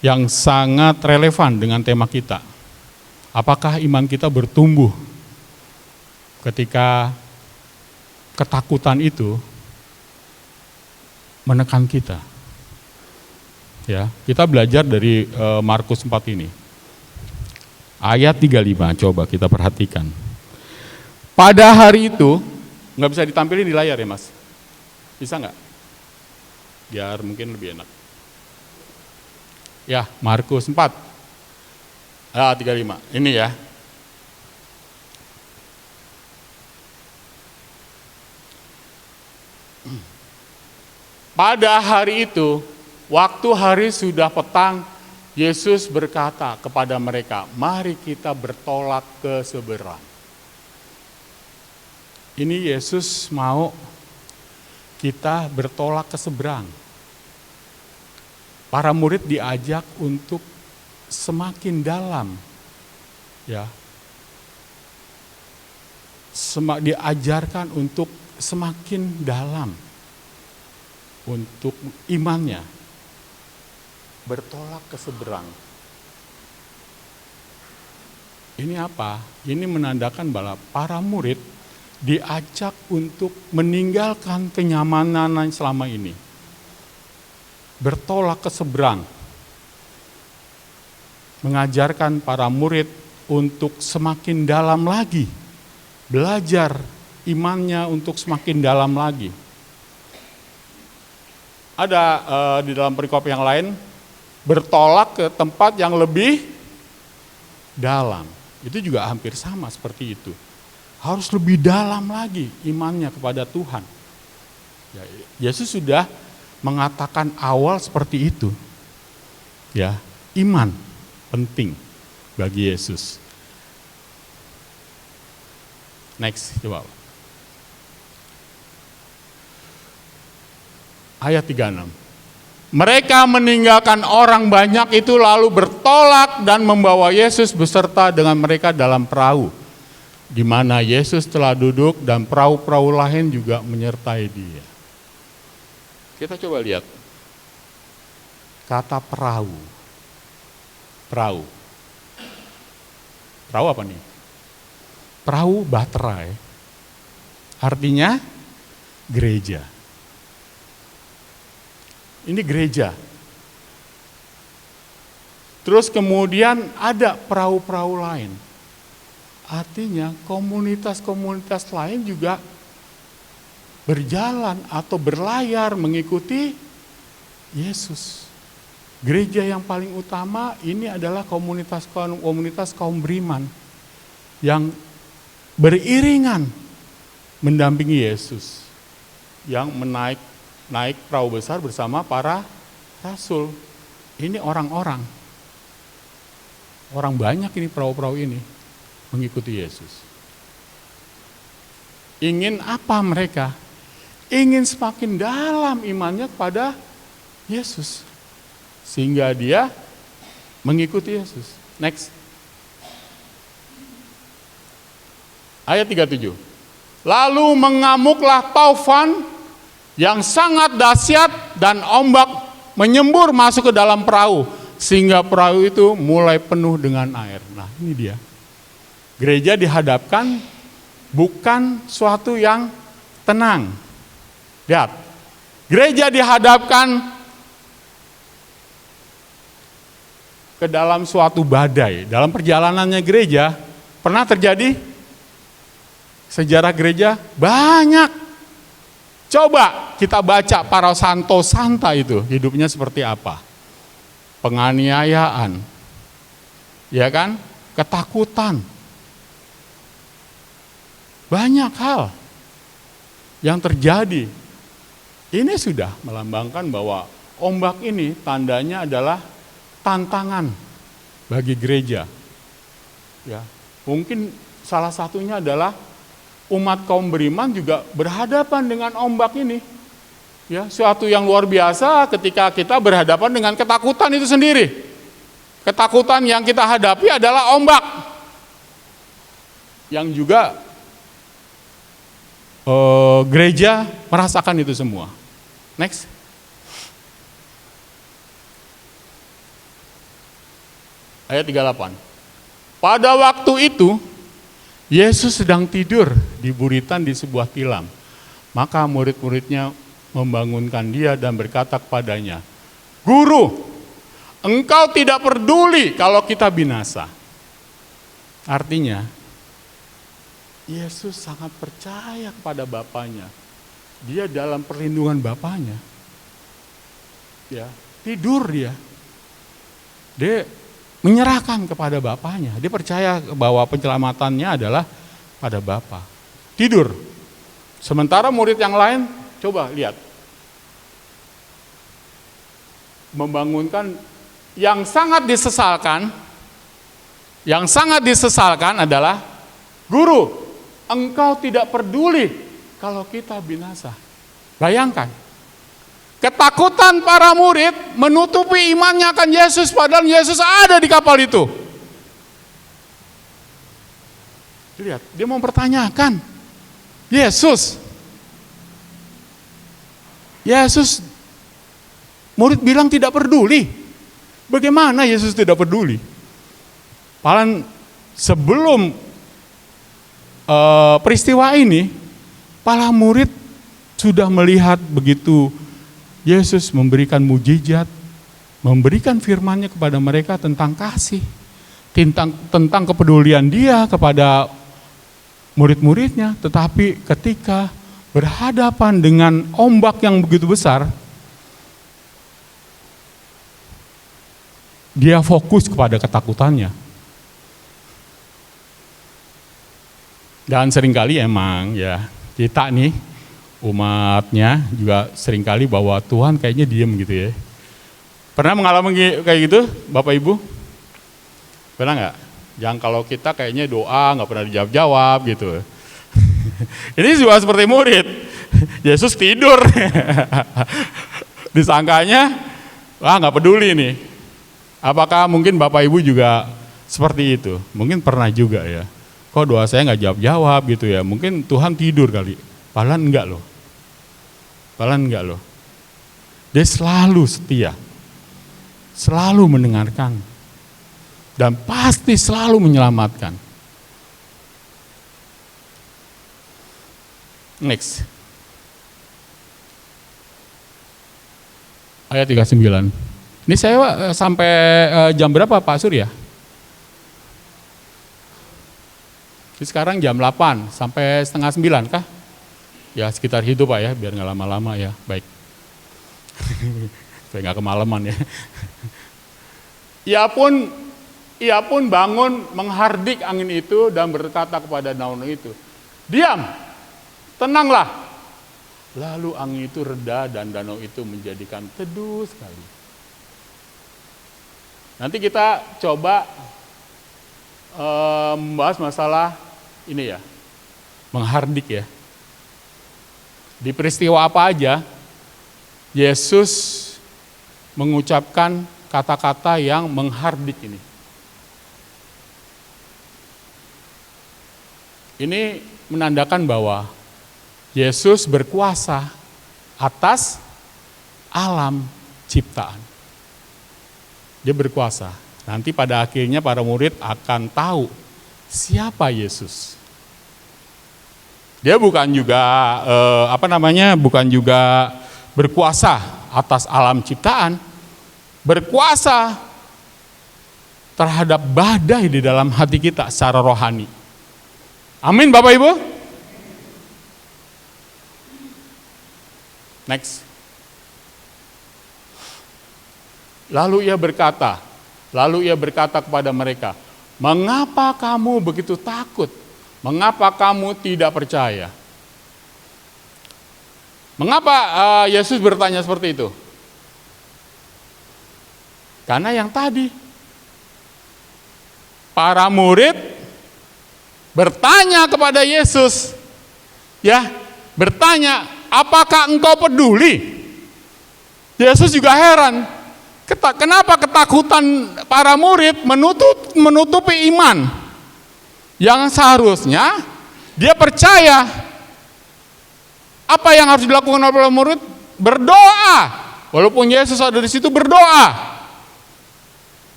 yang sangat relevan dengan tema kita. Apakah iman kita bertumbuh ketika ketakutan itu menekan kita? Ya, kita belajar dari Markus 4 ini. Ayat 35, coba kita perhatikan. Pada hari itu, nggak bisa ditampilin di layar ya Mas? Bisa nggak? Biar mungkin lebih enak. Ya, Markus 4. 35, ini ya. Pada hari itu, waktu hari sudah petang, Yesus berkata kepada mereka, mari kita bertolak ke seberang. Ini Yesus mau kita bertolak ke seberang. Para murid diajak untuk semakin dalam, ya, diajarkan untuk semakin dalam untuk imannya, bertolak ke seberang. Ini apa? Ini menandakan bahwa para murid diajak untuk meninggalkan kenyamanan yang selama ini, bertolak ke seberang, mengajarkan para murid untuk semakin dalam lagi, belajar imannya untuk semakin dalam lagi. Ada di dalam perikop yang lain, bertolak ke tempat yang lebih dalam. Itu juga hampir sama seperti itu. Harus lebih dalam lagi imannya kepada Tuhan. Ya, Yesus sudah mengatakan awal seperti itu. Ya, iman penting bagi Yesus. Next, coba. Ayat 36. Mereka meninggalkan orang banyak itu lalu bertolak dan membawa Yesus beserta dengan mereka dalam perahu, di mana Yesus telah duduk dan perahu-perahu lain juga menyertai dia. Kita coba lihat kata perahu. Perahu. Perahu apa nih? Perahu baterai. Artinya gereja. Ini gereja. Terus kemudian ada perahu-perahu lain. Artinya komunitas-komunitas lain juga berjalan atau berlayar mengikuti Yesus. Gereja yang paling utama ini adalah komunitas kaum beriman yang beriringan mendampingi Yesus, yang naik perahu besar bersama para rasul. Ini orang banyak ini perahu-perahu ini mengikuti Yesus. Ingin apa mereka? Ingin semakin dalam imannya kepada Yesus, sehingga dia mengikuti Yesus. Next. Ayat 37. Lalu mengamuklah taufan yang sangat dahsyat dan ombak menyembur masuk ke dalam perahu, sehingga perahu itu mulai penuh dengan air. Nah, ini dia. Gereja dihadapkan bukan suatu yang tenang. Lihat, gereja dihadapkan ke dalam suatu badai. Dalam perjalanannya gereja, pernah terjadi sejarah gereja banyak. Coba kita baca para santo santa itu, hidupnya seperti apa. Penganiayaan, ya kan? Ketakutan. Banyak hal yang terjadi. Ini sudah melambangkan bahwa ombak ini tandanya adalah tantangan bagi gereja. Ya, mungkin salah satunya adalah umat kaum beriman juga berhadapan dengan ombak ini. Ya, suatu yang luar biasa ketika kita berhadapan dengan ketakutan itu sendiri. Ketakutan yang kita hadapi adalah ombak. Yang juga gereja merasakan itu semua. Next. Ayat 38. Pada waktu itu Yesus sedang tidur di buritan di sebuah tilam. Maka murid-muridnya membangunkan dia dan berkata kepadanya, "Guru, Engkau tidak peduli kalau kita binasa. Artinya, Yesus sangat percaya kepada Bapaknya. Dia dalam perlindungan Bapaknya. Ya, tidur dia. Dia menyerahkan kepada Bapaknya. Dia percaya bahwa penyelamatannya adalah pada Bapa. Tidur. Sementara murid yang lain, coba lihat. Membangunkan yang sangat disesalkan adalah, Guru, Engkau tidak peduli kalau kita binasa. Bayangkan, ketakutan para murid menutupi imannya akan Yesus, padahal Yesus ada di kapal itu. Lihat, dia mau mempertanyakan Yesus, murid bilang tidak peduli. Bagaimana Yesus tidak peduli? Padahal sebelum peristiwa ini, para murid sudah melihat begitu Yesus memberikan mujizat, memberikan firman-Nya kepada mereka tentang kasih, tentang kepedulian Dia kepada murid-muridnya. Tetapi ketika berhadapan dengan ombak yang begitu besar, dia fokus kepada ketakutannya. Dan seringkali emang ya, kita nih umatnya juga seringkali bahwa Tuhan kayaknya diem gitu ya. Pernah mengalami kayak gitu Bapak Ibu? Pernah nggak? Yang kalau kita kayaknya doa nggak pernah dijawab-jawab gitu. Ini juga seperti murid. Yesus tidur. Disangkanya, wah nggak peduli nih. Apakah mungkin Bapak Ibu juga seperti itu? Mungkin pernah juga ya. Kok doa saya nggak jawab-jawab gitu ya? Mungkin Tuhan tidur kali. Padahal enggak loh. Dia selalu setia. Selalu mendengarkan. Dan pasti selalu menyelamatkan. Next. Ayat 39. Ini saya sampai jam berapa Pak Surya? Ini sekarang jam 8 sampai setengah 9 kah? Ya sekitar itu Pak ya, biar nggak lama-lama ya. Baik. Supaya nggak kemalaman ya. Ia pun bangun menghardik angin itu dan berkata kepada danau itu, diam, tenanglah. Lalu angin itu reda dan danau itu menjadikan teduh sekali. Nanti kita coba membahas masalah ini ya, menghardik ya. Di peristiwa apa aja, Yesus mengucapkan kata-kata yang menghardik ini. Ini menandakan bahwa Yesus berkuasa atas alam ciptaan. Dia berkuasa. Nanti pada akhirnya para murid akan tahu siapa Yesus. Dia bukan juga bukan juga berkuasa atas alam ciptaan, berkuasa terhadap badai di dalam hati kita secara rohani. Amin Bapak Ibu. Next. Lalu ia berkata kepada mereka, mengapa kamu begitu takut? Mengapa kamu tidak percaya? Mengapa Yesus bertanya seperti itu? Karena yang tadi, para murid bertanya kepada Yesus, ya, bertanya, apakah engkau peduli? Yesus juga heran. Kenapa ketakutan para murid menutupi iman? Yang seharusnya dia percaya. Apa yang harus dilakukan oleh murid? Berdoa. Walaupun Yesus ada di situ berdoa.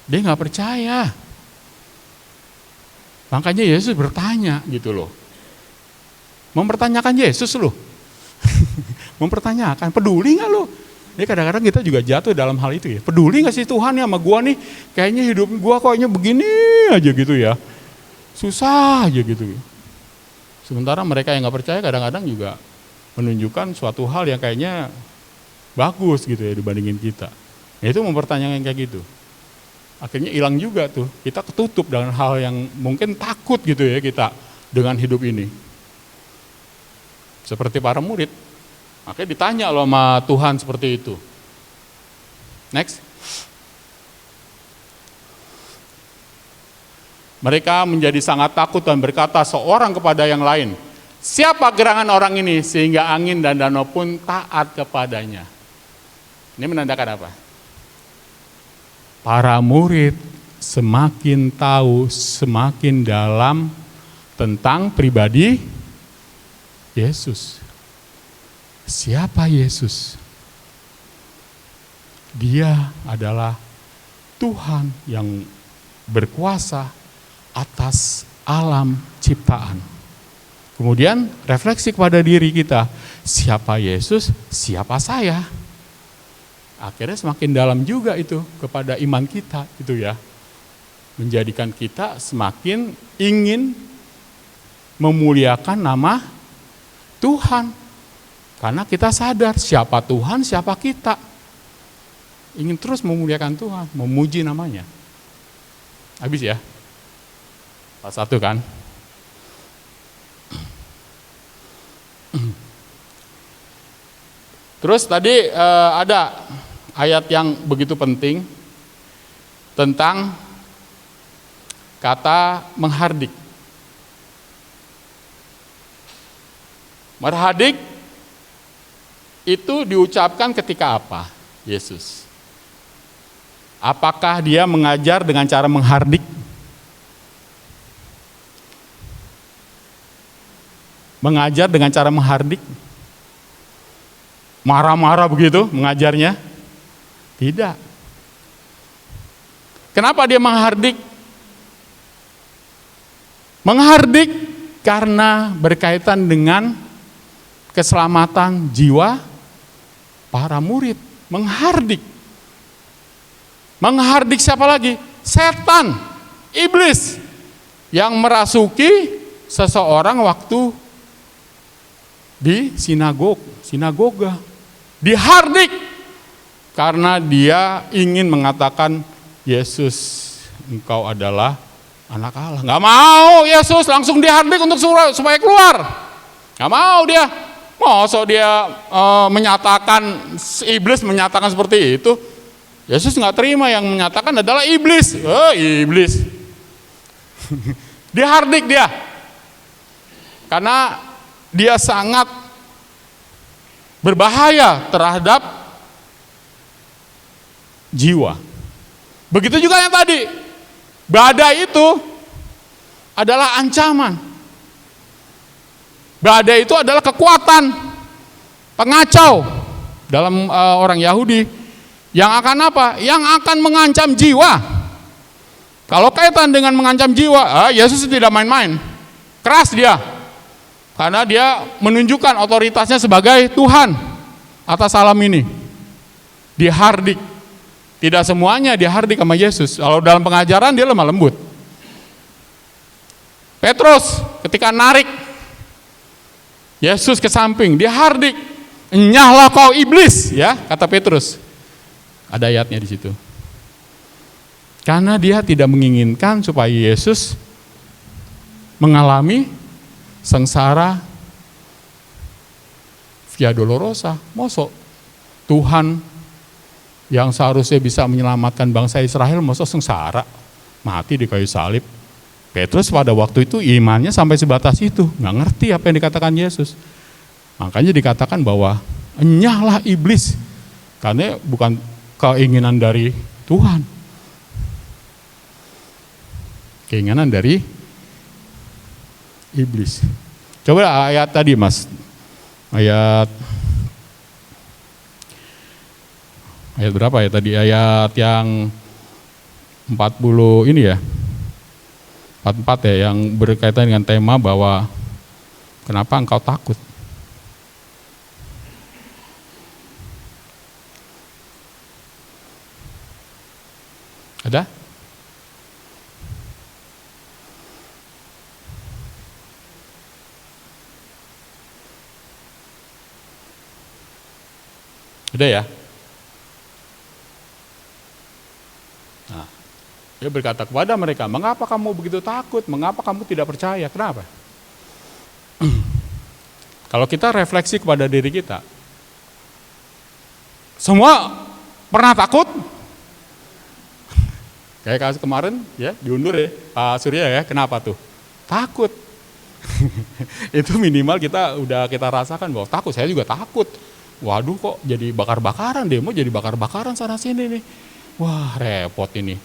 Dia nggak percaya. Makanya Yesus bertanya gitu loh. Mempertanyakan Yesus loh. Mempertanyakan, peduli nggak lo? Jadi kadang-kadang kita juga jatuh dalam hal itu ya. Peduli gak sih Tuhan ya sama gua nih? Kayaknya hidup gua kayaknya begini aja gitu ya. Susah aja gitu. Sementara mereka yang gak percaya kadang-kadang juga menunjukkan suatu hal yang kayaknya bagus gitu ya dibandingin kita. Nah, itu mempertanyakan kayak gitu. Akhirnya hilang juga tuh. Kita ketutup dengan hal yang mungkin takut gitu ya kita dengan hidup ini. Seperti para murid. Makanya ditanya loh sama Tuhan seperti itu. Next. Mereka menjadi sangat takut dan berkata seorang kepada yang lain, siapa gerangan orang ini sehingga angin dan danau pun taat kepadanya? Ini menandakan apa? Para murid semakin tahu semakin dalam tentang pribadi Yesus. Siapa Yesus? Dia adalah Tuhan yang berkuasa atas alam ciptaan. Kemudian refleksi kepada diri kita, siapa Yesus, siapa saya? Akhirnya semakin dalam juga itu kepada iman kita itu ya. Menjadikan kita semakin ingin memuliakan nama Tuhan. Karena kita sadar siapa Tuhan, siapa kita. Ingin terus memuliakan Tuhan, memuji namanya. Habis ya? Pas satu kan? Terus tadi ada ayat yang begitu penting tentang kata menghardik. Menghardik itu diucapkan ketika apa? Yesus. Apakah dia mengajar dengan cara menghardik? Mengajar dengan cara menghardik? Marah-marah begitu mengajarnya? Tidak. Kenapa dia menghardik? Menghardik karena berkaitan dengan keselamatan jiwa para murid. Menghardik. Menghardik siapa lagi? Setan, iblis yang merasuki seseorang waktu di sinagoga. Dihardik karena dia ingin mengatakan Yesus engkau adalah anak Allah. Nggak mau Yesus langsung dihardik untuk supaya keluar. Nggak mau dia. Masa dia menyatakan, iblis menyatakan seperti itu. Yesus nggak terima, yang menyatakan adalah iblis. Iblis. Dihardik dia. Karena dia sangat berbahaya terhadap jiwa. Begitu juga yang tadi. Badai itu adalah ancaman. Badai itu adalah kekuatan pengacau dalam orang Yahudi yang akan apa? Yang akan mengancam jiwa. Kalau kaitan dengan mengancam jiwa, Yesus tidak main-main. Keras dia. Karena dia menunjukkan otoritasnya sebagai Tuhan atas alam ini. Dihardik. Tidak semuanya dihardik sama Yesus. Kalau dalam pengajaran dia lemah lembut. Petrus ketika narik Yesus ke samping, dihardik. Enyahlah kau iblis, ya kata Petrus. Ada ayatnya di situ. Karena dia tidak menginginkan supaya Yesus mengalami sengsara via dolorosa. Mosok Tuhan yang seharusnya bisa menyelamatkan bangsa Israel mosok sengsara, mati di kayu salib. Petrus pada waktu itu imannya sampai sebatas itu, nggak ngerti apa yang dikatakan Yesus. Makanya dikatakan bahwa enyahlah iblis, karena bukan keinginan dari Tuhan, keinginan dari iblis. Coba ayat tadi Mas, ayat berapa ya tadi? Ayat yang 40 ini ya, 44 ya, yang berkaitan dengan tema bahwa kenapa engkau takut. Ada? Ada ya? Nah, dia berkata kepada mereka, mengapa kamu begitu takut? Mengapa kamu tidak percaya? Kenapa? Kalau kita refleksi kepada diri kita, semua pernah takut? Kayak kasus kemarin ya, diundur ya, Pak Surya ya, kenapa tuh? Takut. Itu minimal kita rasakan bahwa takut, saya juga takut. Waduh kok jadi bakar-bakaran, demo jadi bakar-bakaran sana sini nih. Wah repot ini,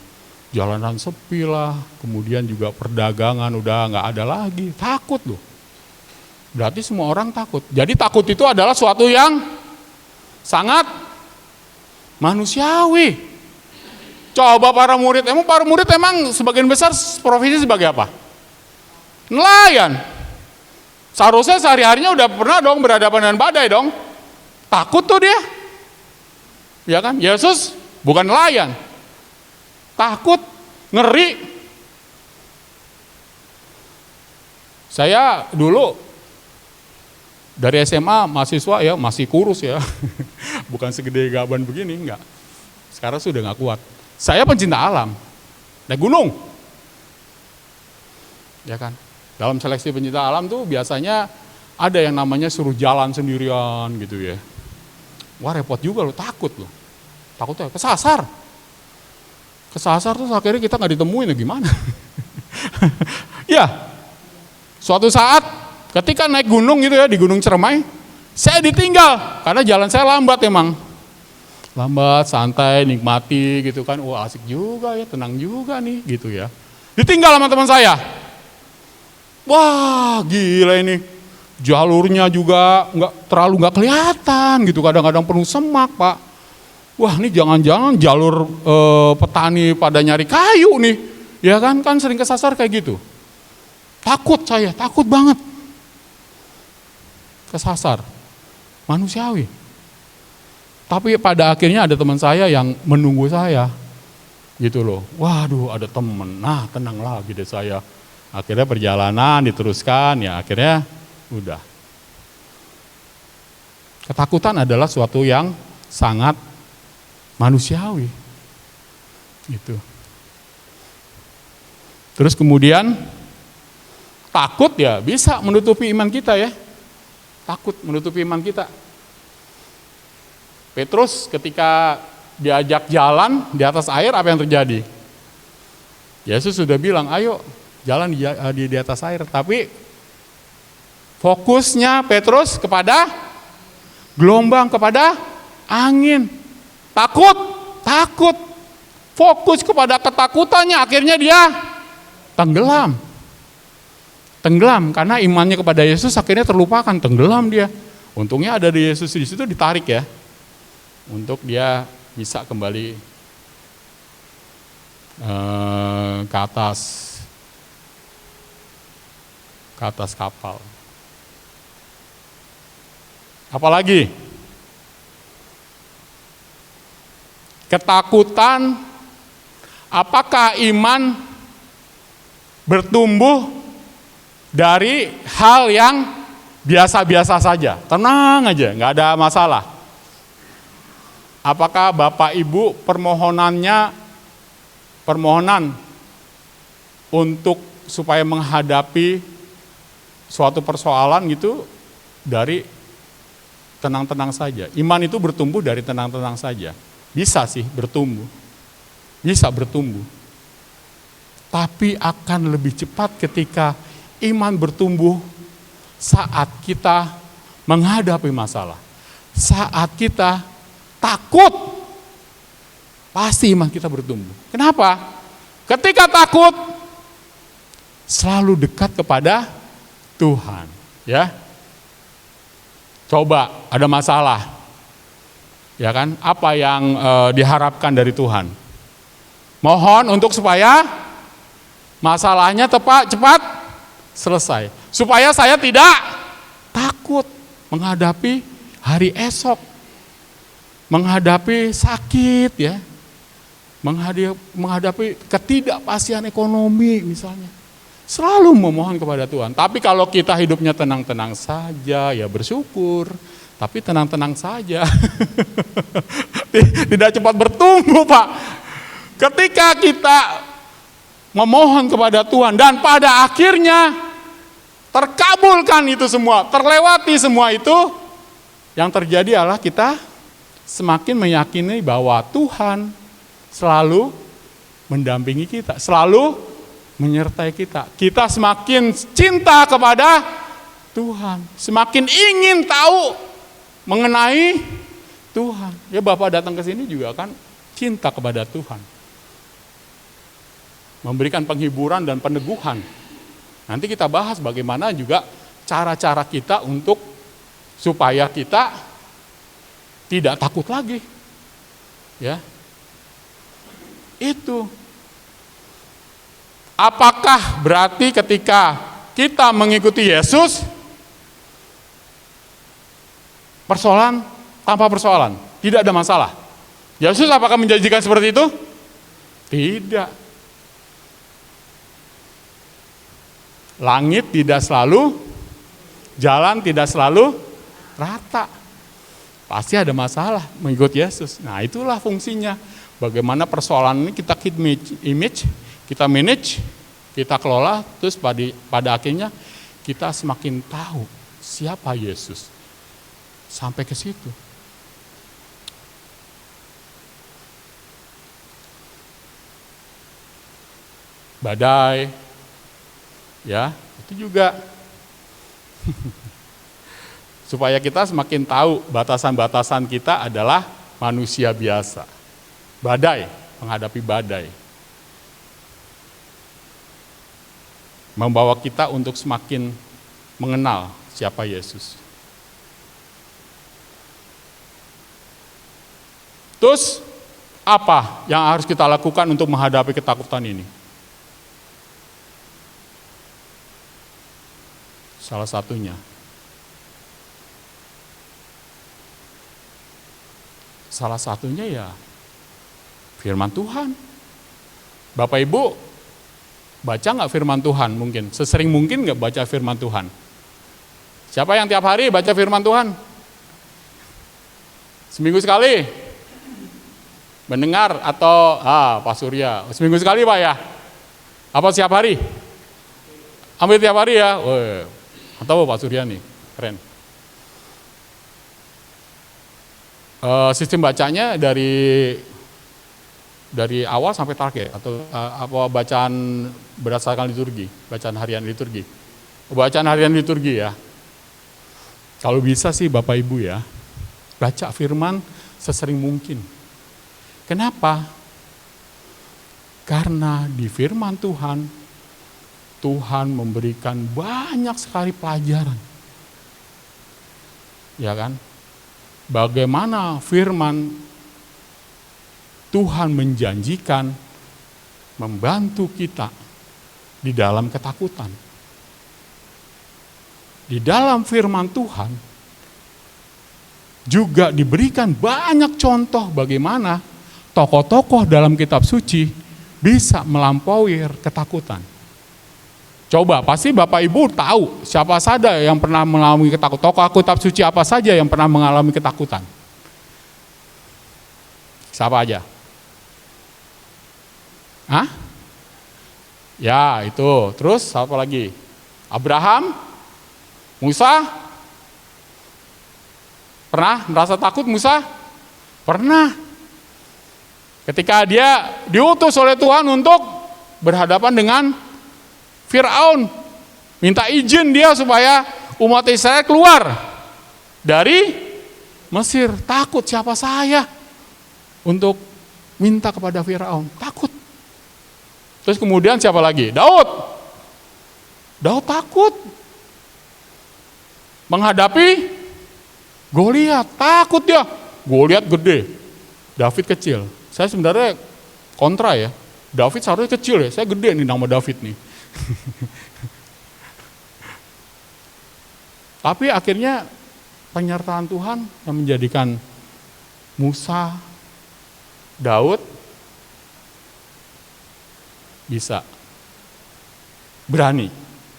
jalanan sepi lah, kemudian juga perdagangan udah nggak ada lagi, takut loh. Berarti semua orang takut. Jadi takut itu adalah suatu yang sangat manusiawi. Coba para murid emang sebagian besar profesi sebagai apa? Nelayan. Seharusnya sehari-harinya udah pernah dong berhadapan dengan badai dong. Takut tuh dia. Ya kan? Yesus bukan nelayan. Takut, ngeri. Saya dulu dari SMA mahasiswa ya masih kurus ya. Bukan segede gaban begini, enggak. Sekarang sudah enggak kuat. Saya pencinta alam. Naik gunung. Ya kan? Dalam seleksi pencinta alam tuh biasanya ada yang namanya suruh jalan sendirian gitu ya. Wah repot juga loh, takut loh. Takutnya kesasar. Kesasar terus akhirnya kita nggak ditemuin ya gimana? Ya, suatu saat ketika naik gunung gitu ya, di Gunung Cermai, saya ditinggal karena jalan saya lambat emang. Lambat, santai, nikmati gitu kan. Wah asik juga ya, tenang juga nih gitu ya. Ditinggal sama teman saya. Wah gila ini. Jalurnya juga terlalu nggak kelihatan gitu, kadang-kadang penuh semak Pak. Wah ini jangan-jangan jalur petani pada nyari kayu nih, ya kan sering kesasar kayak gitu. Takut saya, takut banget. Kesasar, manusiawi. Tapi pada akhirnya ada teman saya yang menunggu saya, gitu loh. Waduh ada teman, nah tenang lagi deh saya. Akhirnya perjalanan diteruskan, ya akhirnya udah. Ketakutan adalah suatu yang sangat manusiawi. Gitu. Terus kemudian takut ya bisa menutupi iman kita ya. Takut menutupi iman kita. Petrus ketika diajak jalan di atas air apa yang terjadi? Yesus sudah bilang, ayo jalan di atas air. Tapi fokusnya Petrus kepada gelombang, kepada angin. Takut. Fokus kepada ketakutannya, akhirnya dia tenggelam. Tenggelam karena imannya kepada Yesus akhirnya terlupakan, tenggelam dia. Untungnya ada di Yesus di situ ditarik ya. Untuk dia bisa kembali ke atas kapal. Apalagi ketakutan, apakah iman bertumbuh dari hal yang biasa-biasa saja, tenang aja, nggak ada masalah. Apakah Bapak Ibu permohonan untuk supaya menghadapi suatu persoalan gitu dari tenang-tenang saja. Iman itu bertumbuh dari tenang-tenang saja. Bisa sih bertumbuh. Bisa bertumbuh. Tapi akan lebih cepat ketika iman bertumbuh saat kita menghadapi masalah. Saat kita takut, pasti iman kita bertumbuh. Kenapa? Ketika takut, selalu dekat kepada Tuhan. Ya, coba ada masalah, ya kan? Apa yang diharapkan dari Tuhan? Mohon untuk supaya masalahnya cepat selesai. Supaya saya tidak takut menghadapi hari esok. Menghadapi sakit ya, menghadapi ketidakpastian ekonomi misalnya. Selalu memohon kepada Tuhan. Tapi kalau kita hidupnya tenang-tenang saja, ya bersyukur. Tapi tenang-tenang saja. Tidak cepat bertumbuh, Pak. Ketika kita memohon kepada Tuhan dan pada akhirnya terkabulkan itu semua, terlewati semua itu, yang terjadi adalah kita semakin meyakini bahwa Tuhan selalu mendampingi kita, selalu menyertai kita. Kita semakin cinta kepada Tuhan, semakin ingin tahu mengenai Tuhan. Ya Bapak datang ke sini juga kan cinta kepada Tuhan. Memberikan penghiburan dan peneguhan. Nanti kita bahas bagaimana juga cara-cara kita untuk supaya kita tidak takut lagi. Ya. Itu. Apakah berarti ketika kita mengikuti Yesus persoalan tanpa persoalan, tidak ada masalah? Yesus apakah menjanjikan seperti itu? Tidak. Langit tidak selalu, jalan tidak selalu rata. Pasti ada masalah mengikut Yesus. Nah itulah fungsinya. Bagaimana persoalan ini kita kita manage, kita kelola, terus pada akhirnya kita semakin tahu siapa Yesus. Sampai ke situ. Badai, ya itu juga supaya kita semakin tahu batasan-batasan kita adalah manusia biasa. Badai, menghadapi badai. Membawa kita untuk semakin mengenal siapa Yesus. Terus apa yang harus kita lakukan untuk menghadapi ketakutan ini? Salah satunya ya firman Tuhan. Bapak Ibu baca nggak firman Tuhan mungkin? Sesering mungkin nggak baca firman Tuhan? Siapa yang tiap hari baca firman Tuhan? Seminggu sekali? Mendengar atau Pak Surya? Seminggu sekali Pak ya? Apa setiap hari? Hampir tiap hari ya? Atau Pak Surya nih, keren. Sistem bacanya dari awal sampai terakhir atau apa bacaan berdasarkan liturgi, bacaan harian liturgi. Bacaan harian liturgi ya. Kalau bisa sih Bapak Ibu ya, baca firman sesering mungkin. Kenapa? Karena di firman Tuhan memberikan banyak sekali pelajaran. Ya kan? Bagaimana firman Tuhan menjanjikan membantu kita di dalam ketakutan. Di dalam firman Tuhan juga diberikan banyak contoh bagaimana tokoh-tokoh dalam kitab suci bisa melampaui ketakutan. Coba, pasti Bapak Ibu tahu siapa saja yang pernah mengalami ketakutan. Tokoh kitab suci apa saja yang pernah mengalami ketakutan? Siapa aja? Hah? Ya, itu. Terus siapa lagi? Abraham? Musa? Pernah merasa takut Musa? Pernah. Ketika dia diutus oleh Tuhan untuk berhadapan dengan Firaun, minta izin dia supaya umat Israel keluar dari Mesir. Takut, siapa saya untuk minta kepada Firaun? Takut. Terus kemudian siapa lagi? Daud takut menghadapi Goliat. Takut dia. Goliat gede, David kecil. Saya sebenarnya kontra ya. David seharusnya kecil ya. Saya gede nih nama David nih. Tapi akhirnya penyertaan Tuhan yang menjadikan Musa, Daud bisa berani.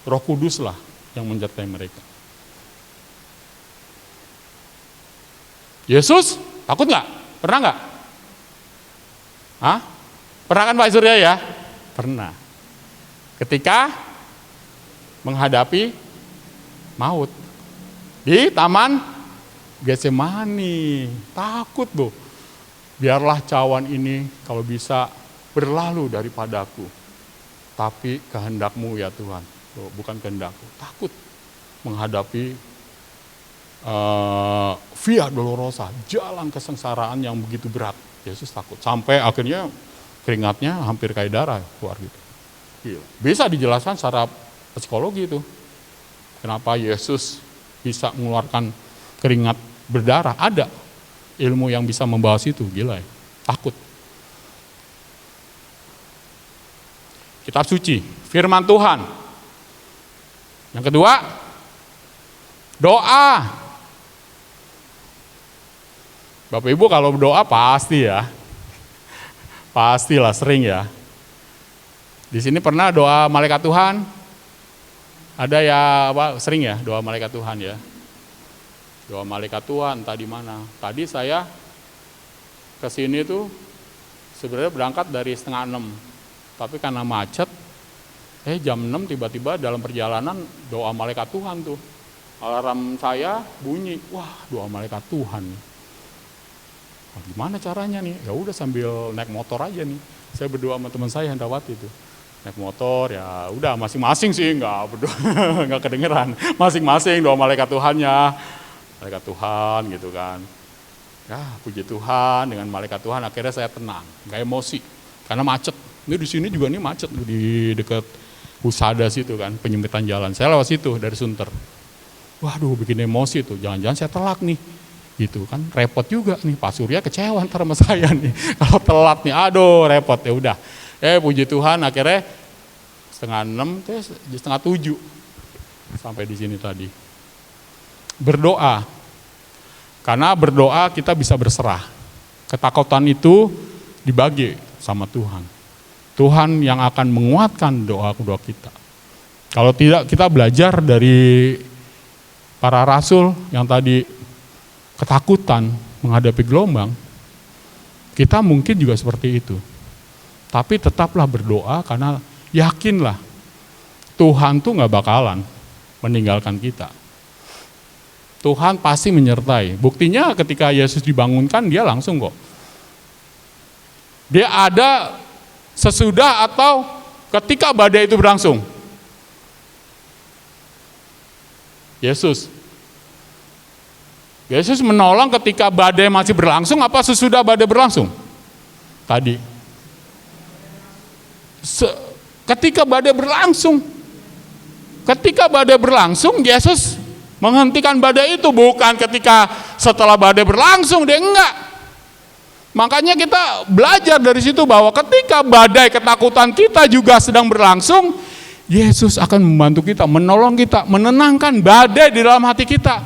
Roh Kuduslah yang menyertai mereka. Yesus takut nggak? Pernah nggak? Hah? Pernah kan Pak Surya ya? Pernah. Ketika menghadapi maut di taman Getsemani, takut Bu. Biarlah cawan ini kalau bisa berlalu daripadaku, tapi kehendak-Mu ya Tuhan, bukan kehendakku. Takut menghadapi via dolorosa, jalan kesengsaraan yang begitu berat. Yesus takut, sampai akhirnya keringatnya hampir kayak darah keluar gitu. Gila. Bisa dijelaskan secara psikologi itu. Kenapa Yesus bisa mengeluarkan keringat berdarah? Ada ilmu yang bisa membahas itu, gila ya. Takut. Kitab suci, firman Tuhan. Yang kedua, doa. Bapak Ibu kalau berdoa pasti ya. Pastilah sering ya. Di sini pernah doa malaikat Tuhan? Ada ya, Pak, sering ya doa malaikat Tuhan ya. Doa malaikat Tuhan entah di mana. Tadi saya ke sini tuh sebenarnya berangkat dari 5:30. Tapi karena macet, jam 6 tiba-tiba dalam perjalanan doa malaikat Tuhan tuh. Alarm saya bunyi, wah doa malaikat Tuhan nih. Nah, gimana caranya nih? Ya udah sambil naik motor aja nih. Saya berdoa sama teman saya Hendrawati itu. Naik motor ya udah masing-masing sih, nggak berdoa, nggak kedengeran. Masing-masing doa malaikat Tuhannya. Malaikat Tuhan gitu kan. Ya puji Tuhan, dengan malaikat Tuhan akhirnya saya tenang, nggak emosi. Karena macet. Ini di sini juga nih macet di dekat Husada situ kan, penyempitan jalan. Saya lewat situ dari Sunter. Waduh bikin emosi tuh, jangan-jangan saya telat nih. Gitu kan, repot juga nih, Pak Surya kecewa ntar sama saya nih. Kalau telat nih, aduh repot ya udah. Puji Tuhan akhirnya 5:30, 6:30 sampai di sini tadi. Berdoa, karena berdoa kita bisa berserah. Ketakutan itu dibagi sama Tuhan. Tuhan yang akan menguatkan doa-doa kita. Kalau tidak, kita belajar dari para rasul yang tadi ketakutan menghadapi gelombang, kita mungkin juga seperti itu. Tapi tetaplah berdoa karena yakinlah Tuhan tuh gak bakalan meninggalkan kita. Tuhan pasti menyertai. Buktinya ketika Yesus dibangunkan, dia langsung kok. Dia ada sesudah atau ketika badai itu berlangsung. Yesus menolong ketika badai masih berlangsung apa sesudah badai berlangsung? Tadi. Ketika badai berlangsung. Ketika badai berlangsung, Yesus menghentikan badai itu, bukan ketika setelah badai berlangsung, dia enggak. Makanya kita belajar dari situ bahwa ketika badai ketakutan kita juga sedang berlangsung, Yesus akan membantu kita, menolong kita, menenangkan badai di dalam hati kita.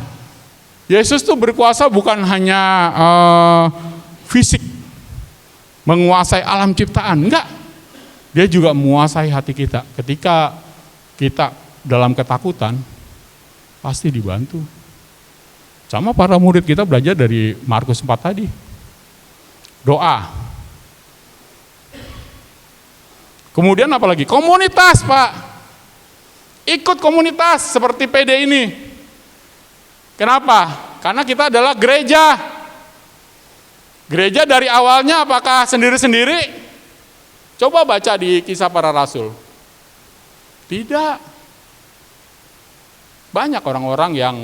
Yesus tuh berkuasa bukan hanya fisik, menguasai alam ciptaan, enggak. Dia juga menguasai hati kita. Ketika kita dalam ketakutan, pasti dibantu. Sama para murid kita belajar dari Markus 4 tadi. Doa. Kemudian apa lagi? Komunitas, Pak. Ikut komunitas seperti PD ini. Kenapa? Karena kita adalah gereja. Gereja dari awalnya apakah sendiri-sendiri? Coba baca di Kisah Para Rasul. Tidak. Banyak orang-orang yang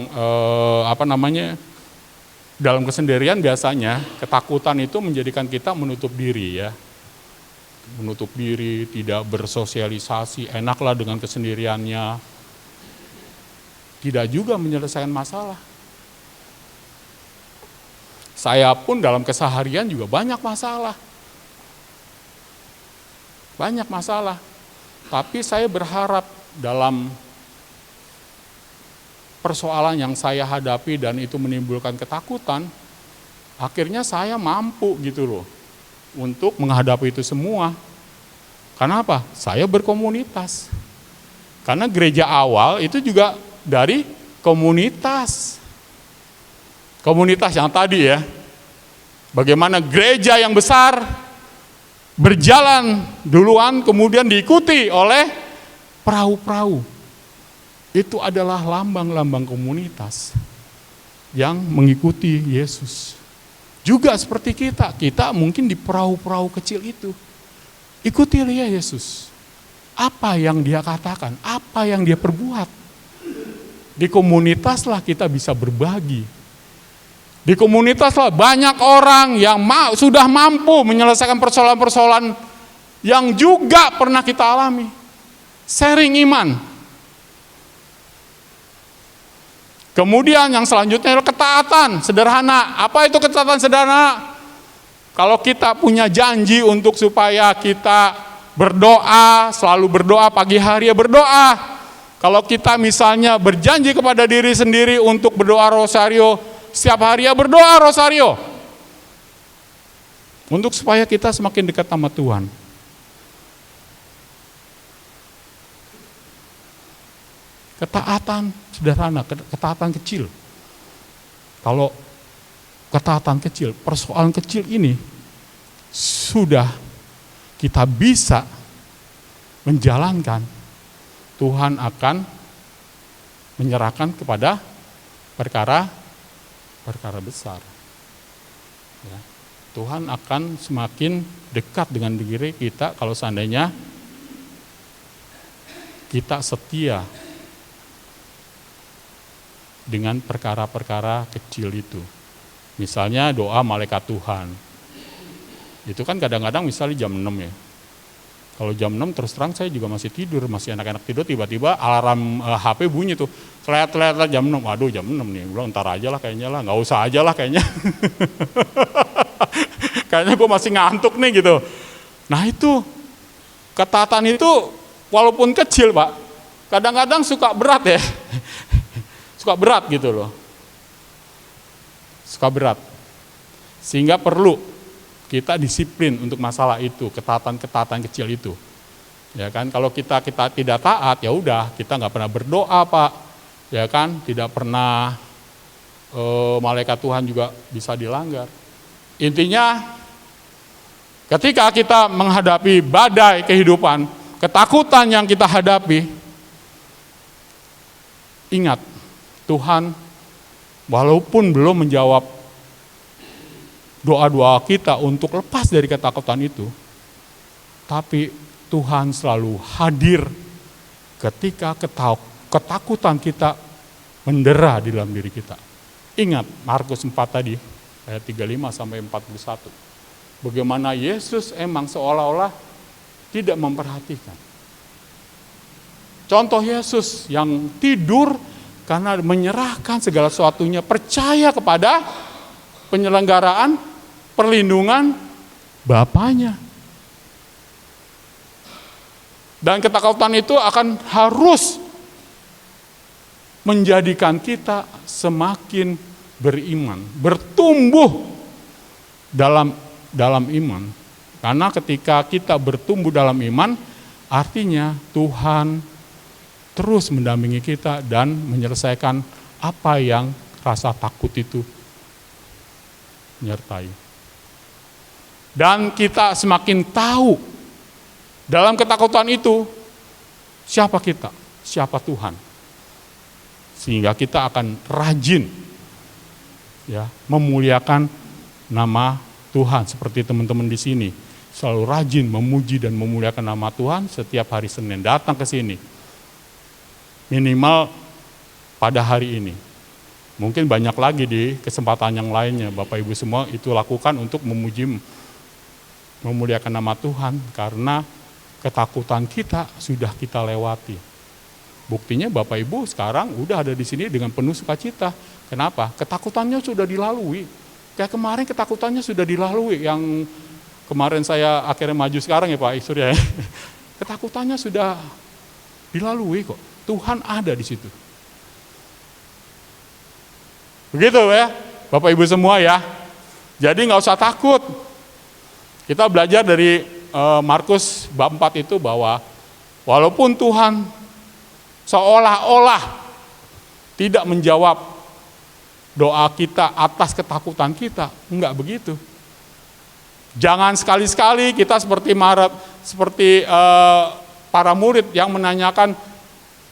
dalam kesendirian biasanya ketakutan itu menjadikan kita menutup diri ya. Menutup diri, tidak bersosialisasi, enaklah dengan kesendiriannya. Tidak juga menyelesaikan masalah. Saya pun dalam keseharian juga banyak masalah. Banyak masalah. Tapi saya berharap dalam persoalan yang saya hadapi dan itu menimbulkan ketakutan, akhirnya saya mampu gitu loh untuk menghadapi itu semua. Karena apa? Saya berkomunitas. Karena gereja awal itu juga dari komunitas. Komunitas yang tadi ya. Bagaimana gereja yang besar berjalan duluan kemudian diikuti oleh perahu-perahu. Itu adalah lambang-lambang komunitas yang mengikuti Yesus. Juga seperti kita mungkin di perahu-perahu kecil itu. Ikutilah ya Yesus. Apa yang dia katakan, apa yang dia perbuat. Di komunitaslah kita bisa berbagi. Di komunitaslah banyak orang yang sudah mampu menyelesaikan persoalan-persoalan yang juga pernah kita alami. Sharing iman. Kemudian yang selanjutnya adalah ketaatan sederhana. Apa itu ketaatan sederhana? Kalau kita punya janji untuk supaya kita berdoa, selalu berdoa pagi hari ya berdoa. Kalau kita misalnya berjanji kepada diri sendiri untuk berdoa rosario, setiap hari ya berdoa rosario. Untuk supaya kita semakin dekat sama Tuhan. Ketaatan sederhana, ketaatan kecil. Kalau ketaatan kecil, persoalan kecil ini sudah kita bisa menjalankan, Tuhan akan menyerahkan kepada perkara besar. Ya. Tuhan akan semakin dekat dengan diri kita kalau seandainya kita setia dengan perkara-perkara kecil itu. Misalnya doa malaikat Tuhan. Itu kan kadang-kadang misalnya jam 6 ya. Kalau jam 6 terus terang saya juga masih tidur, masih enak-enak tidur, tiba-tiba alarm HP bunyi tuh. Telat jam 6. Waduh jam 6 nih. Gue ntar aja lah kayaknya lah, nggak usah aja lah kayaknya. Kayaknya gue masih ngantuk nih gitu. Nah itu, ketaatan itu walaupun kecil Pak, kadang-kadang suka berat ya. Suka berat gitu loh. Suka berat. Sehingga perlu kita disiplin untuk masalah itu, ketaatan-ketaatan kecil itu. Ya kan, kalau kita tidak taat, ya udah, kita nggak pernah berdoa Pak. Ya kan, tidak pernah malaikat Tuhan juga bisa dilanggar. Intinya ketika kita menghadapi badai kehidupan, ketakutan yang kita hadapi, ingat Tuhan walaupun belum menjawab doa-doa kita untuk lepas dari ketakutan itu, tapi Tuhan selalu hadir ketika ketakutan kita mendera di dalam diri kita. Ingat Markus 4 tadi, ayat 35 sampai 41. Bagaimana Yesus emang seolah-olah tidak memperhatikan. Contoh Yesus yang tidur karena menyerahkan segala sesuatunya, percaya kepada penyelenggaraan, perlindungan Bapaknya. Dan ketakutan itu akan harus menjadikan kita semakin beriman, bertumbuh dalam iman. Karena ketika kita bertumbuh dalam iman, artinya Tuhan terus mendampingi kita dan menyelesaikan apa yang rasa takut itu menyertai. Dan kita semakin tahu dalam ketakutan itu siapa kita, siapa Tuhan. Sehingga kita akan rajin ya, memuliakan nama Tuhan seperti teman-teman di sini. Selalu rajin memuji dan memuliakan nama Tuhan setiap hari Senin datang ke sini. Minimal pada hari ini. Mungkin banyak lagi di kesempatan yang lainnya. Bapak Ibu semua itu lakukan untuk memuji, memuliakan nama Tuhan. Karena ketakutan kita sudah kita lewati. Buktinya Bapak Ibu sekarang udah ada di sini dengan penuh sukacita. Kenapa? Ketakutannya sudah dilalui. Kayak kemarin ketakutannya sudah dilalui. Yang kemarin saya akhirnya maju sekarang ya Pak Surya. Ketakutannya sudah dilalui kok. Tuhan ada di situ. Begitu ya, Bapak Ibu semua ya. Jadi nggak usah takut. Kita belajar dari Markus bab 4 itu bahwa walaupun Tuhan seolah-olah tidak menjawab doa kita atas ketakutan kita, enggak begitu. Jangan sekali-sekali kita seperti para murid yang menanyakan,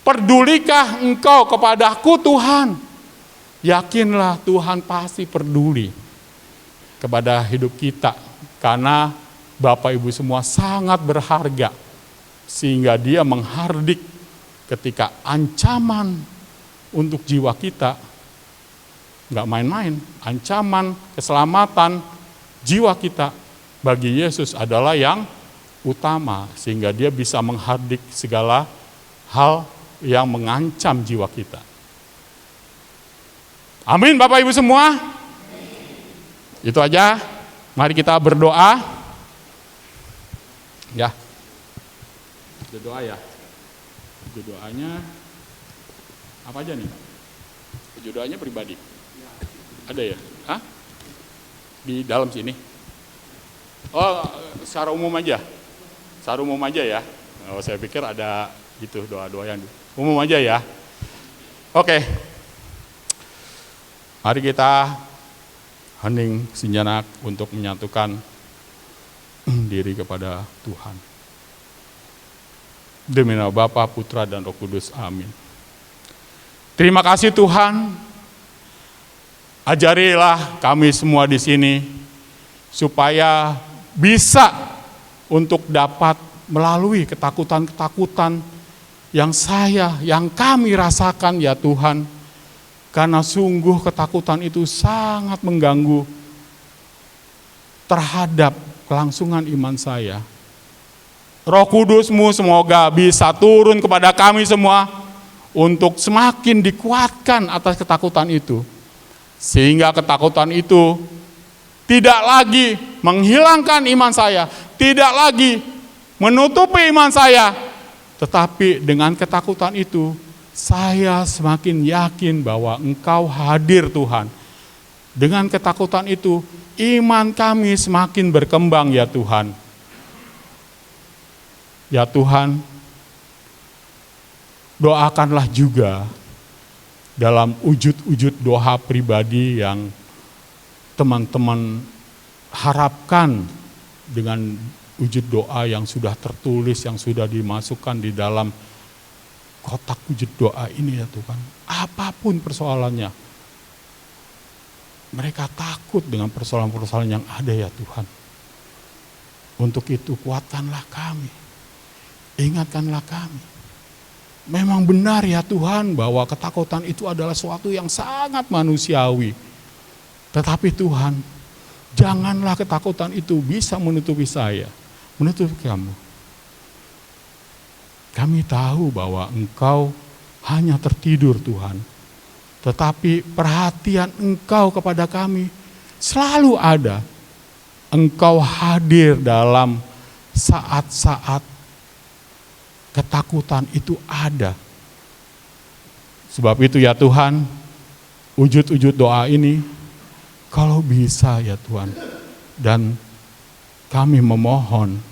pedulikah engkau kepadaku Tuhan? Yakinlah Tuhan pasti peduli kepada hidup kita, karena Bapak Ibu semua sangat berharga, sehingga Dia menghardik ketika ancaman untuk jiwa kita, nggak main-main, ancaman keselamatan jiwa kita bagi Yesus adalah yang utama, sehingga Dia bisa menghardik segala hal yang mengancam jiwa kita. Amin Bapak Ibu semua. Itu aja. Mari kita berdoa. Ya. Berdoa ya. Doanya apa aja nih? Doanya pribadi. Ada ya? Hah? Di dalam sini. Oh, secara umum aja. Secara umum aja ya. Oh, saya pikir ada gitu doa-doa yang umum aja ya. Oke. Mari kita hening sejenak untuk menyatukan diri kepada Tuhan. Demi nama Bapa, Putra, dan Roh Kudus. Amin. Terima kasih Tuhan. Ajarilah kami semua di sini supaya bisa untuk dapat melalui ketakutan-ketakutan yang kami rasakan ya Tuhan. Karena sungguh ketakutan itu sangat mengganggu terhadap kelangsungan iman saya. Roh Kudus-Mu semoga bisa turun kepada kami semua untuk semakin dikuatkan atas ketakutan itu. Sehingga ketakutan itu tidak lagi menghilangkan iman saya, tidak lagi menutupi iman saya, tetapi dengan ketakutan itu saya semakin yakin bahwa Engkau hadir Tuhan. Dengan ketakutan itu, iman kami semakin berkembang ya Tuhan. Ya Tuhan, doakanlah juga dalam wujud-wujud doa pribadi yang teman-teman harapkan dengan wujud doa yang sudah tertulis, yang sudah dimasukkan di dalam kotak wujud doa ini ya Tuhan. Apapun persoalannya, mereka takut dengan persoalan-persoalan yang ada ya Tuhan. Untuk itu kuatkanlah kami, ingatkanlah kami. Memang benar ya Tuhan bahwa ketakutan itu adalah suatu yang sangat manusiawi. Tetapi Tuhan, janganlah ketakutan itu bisa menutupi saya, menutupi kamu. Kami tahu bahwa Engkau hanya tertidur Tuhan. Tetapi perhatian Engkau kepada kami selalu ada. Engkau hadir dalam saat-saat ketakutan itu ada. Sebab itu ya Tuhan, wujud-wujud doa ini kalau bisa ya Tuhan. Dan kami memohon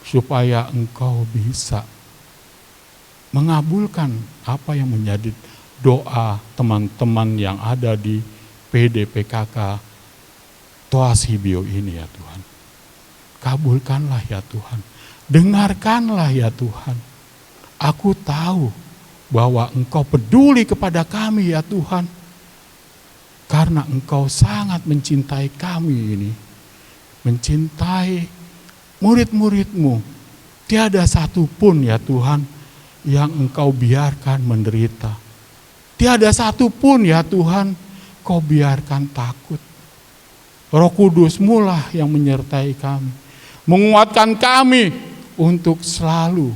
supaya Engkau bisa mengabulkan apa yang menjadi doa teman-teman yang ada di PDPKK Toasibio ini ya Tuhan. Kabulkanlah ya Tuhan. Dengarkanlah ya Tuhan. Aku tahu bahwa Engkau peduli kepada kami ya Tuhan. Karena Engkau sangat mencintai kami ini. Mencintai murid-murid-Mu. Tiada satupun ya Tuhan yang Engkau biarkan menderita. Tiada satupun ya Tuhan Kau biarkan takut. Roh Kudus-Mu lah yang menyertai kami. Menguatkan kami untuk selalu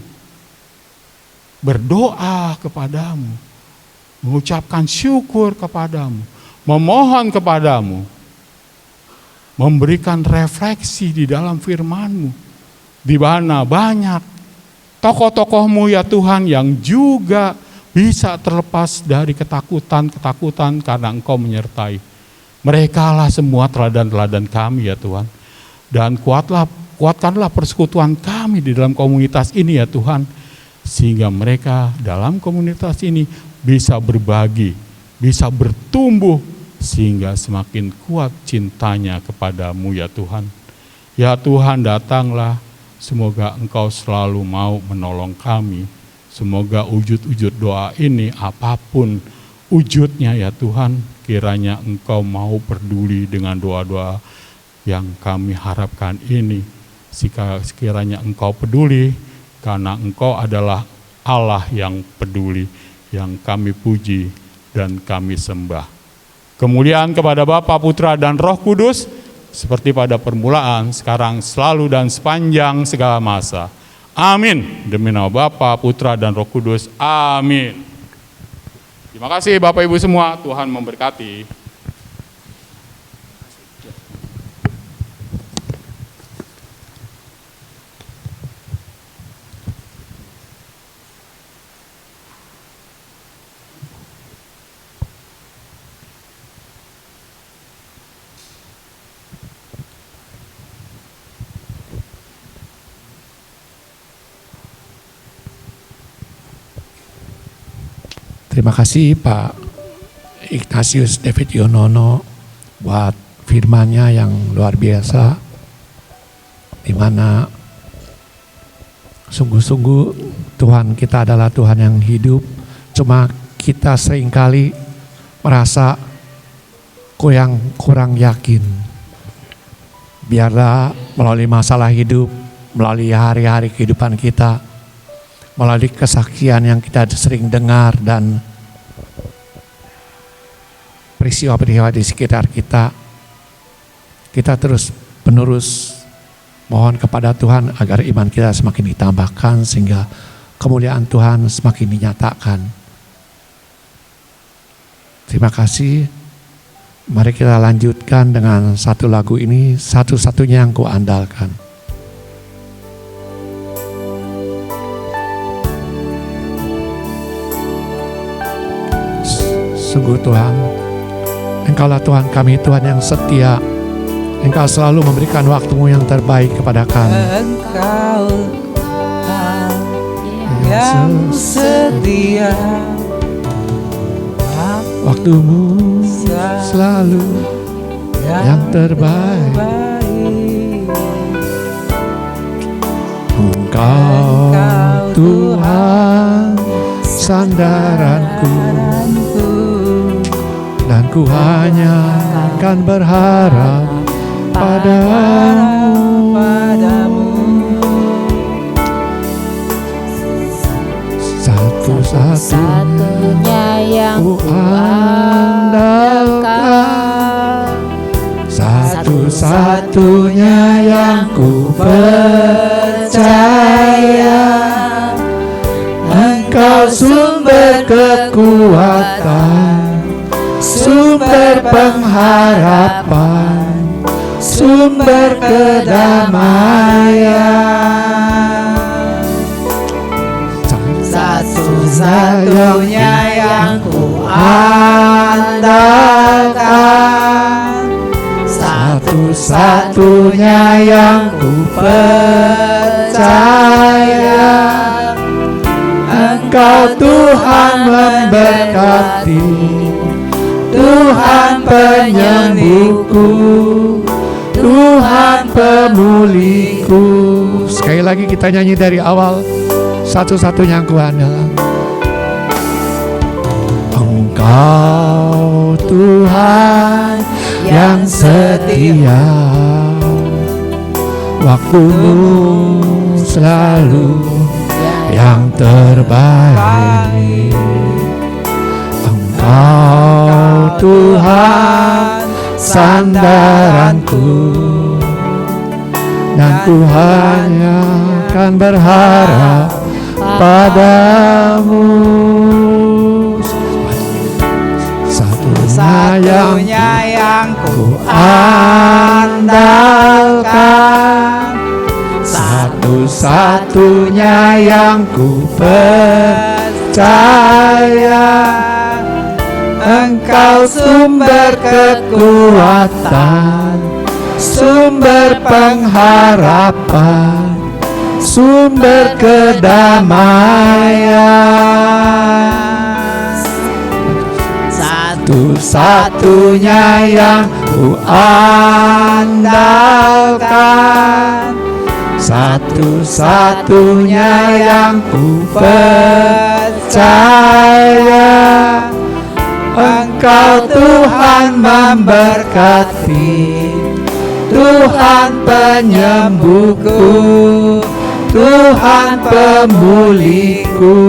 berdoa kepadamu. Mengucapkan syukur kepadamu. Memohon kepadamu. Memberikan refleksi di dalam firman-Mu. Di mana banyak tokoh-tokoh-Mu ya Tuhan yang juga bisa terlepas dari ketakutan-ketakutan karena Engkau menyertai. Mereka lah semua teladan-teladan kami ya Tuhan. Dan Kuatkanlah persekutuan kami di dalam komunitas ini ya Tuhan, sehingga mereka dalam komunitas ini bisa berbagi, bisa bertumbuh, sehingga semakin kuat cintanya kepadamu ya Tuhan. Ya Tuhan, datanglah, semoga Engkau selalu mau menolong kami. Semoga wujud-wujud doa ini apapun wujudnya ya Tuhan, kiranya Engkau mau peduli dengan doa-doa yang kami harapkan ini. Sekiranya Engkau peduli, karena Engkau adalah Allah yang peduli, yang kami puji dan kami sembah. Kemuliaan kepada Bapa, Putra, dan Roh Kudus, seperti pada permulaan, sekarang, selalu, dan sepanjang segala masa. Amin. Demi nama Bapa, Putra, dan Roh Kudus. Amin. Terima kasih Bapak Ibu semua, Tuhan memberkati. Terima kasih Pak Ignatius David Yonono buat firman-Nya yang luar biasa, di mana sungguh-sungguh Tuhan kita adalah Tuhan yang hidup. Cuma kita seringkali merasa kurang yakin. Biarlah melalui masalah hidup, melalui hari-hari kehidupan kita, melalui kesaksian yang kita sering dengar dan peristiwa-peristiwa di sekitar kita, kita terus menerus mohon kepada Tuhan agar iman kita semakin ditambahkan sehingga kemuliaan Tuhan semakin dinyatakan. Terima kasih. Mari kita lanjutkan dengan satu lagu ini, satu-satunya yang kuandalkan. Sungguh Tuhan, Engkaulah Tuhan kami, Tuhan yang setia. Engkau selalu memberikan waktu-Mu yang terbaik kepada kami. Engkau yang setia, waktu-Mu selalu yang terbaik. Engkau Tuhan sandaranku, dan ku hanya akan berharap padamu. Satu-satunya yang ku andalkan, satu-satunya yang ku percaya. Engkau sumber kekuatan, sumber pengharapan, sumber kedamaian. Satu-satunya yang ku andalkan, satu-satunya yang ku percaya. Engkau Tuhan memberkati, Tuhan penyembuhku, Tuhan pemulihku. Sekali lagi kita nyanyi dari awal. Satu-satunya yang ku andalkan. Engkau Tuhan yang setia, waktu-Mu selalu yang terbaik. Engkau Tuhan sandaranku, dan ku hanya akan berharap padamu. Satu-satunya yang ku andalkan, satu-satunya yang ku percaya. Engkau sumber kekuatan, sumber pengharapan, sumber kedamaian. Satu-satunya yang ku andalkan, satu-satunya yang ku percaya. Engkau Tuhan memberkati, Tuhan penyembuhku, Tuhan pemulihku.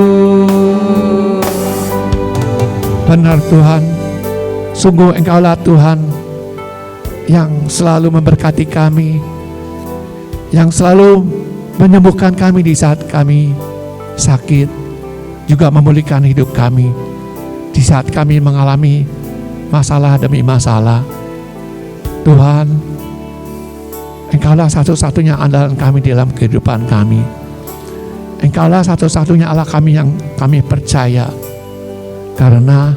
Benar Tuhan, sungguh Engkaulah Tuhan yang selalu memberkati kami, yang selalu menyembuhkan kami di saat kami sakit, juga memulihkan hidup kami di saat kami mengalami masalah demi masalah. Tuhan, Engkaulah satu-satunya andalan kami dalam kehidupan kami. Engkaulah satu-satunya Allah kami yang kami percaya, karena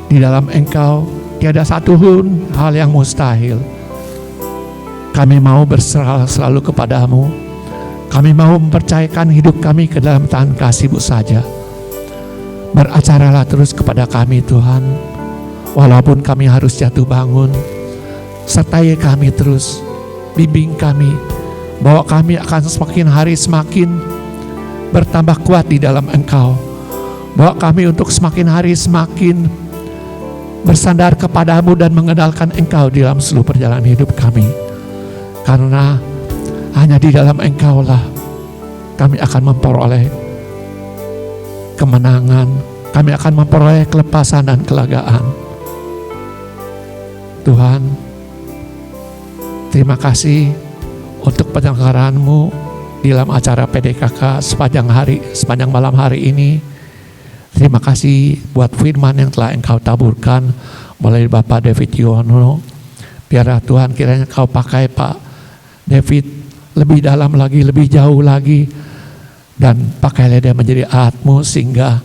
di dalam Engkau tiada satu pun hal yang mustahil. Kami mau berserah selalu kepadamu. Kami mau mempercayakan hidup kami ke dalam tangan kasih-Mu saja. Beracaralah terus kepada kami Tuhan, walaupun kami harus jatuh bangun. Sertai kami terus, bimbing kami, bahwa kami akan semakin hari semakin bertambah kuat di dalam Engkau. Bahwa kami untuk semakin hari semakin bersandar kepadamu dan mengenalkan Engkau di dalam seluruh perjalanan hidup kami. Karena hanya di dalam Engkaulah kami akan memperoleh kemenangan, kami akan memperoleh kelepasan dan kelegaan. Tuhan, terima kasih untuk penyelenggaraan-Mu di dalam acara PDKK sepanjang malam hari ini. Terima kasih buat firman yang telah Engkau taburkan melalui Bapak David Yono. Biarlah Tuhan kiranya Kau pakai Pak David lebih dalam lagi, lebih jauh lagi, dan pakailah dia menjadi alat-Mu sehingga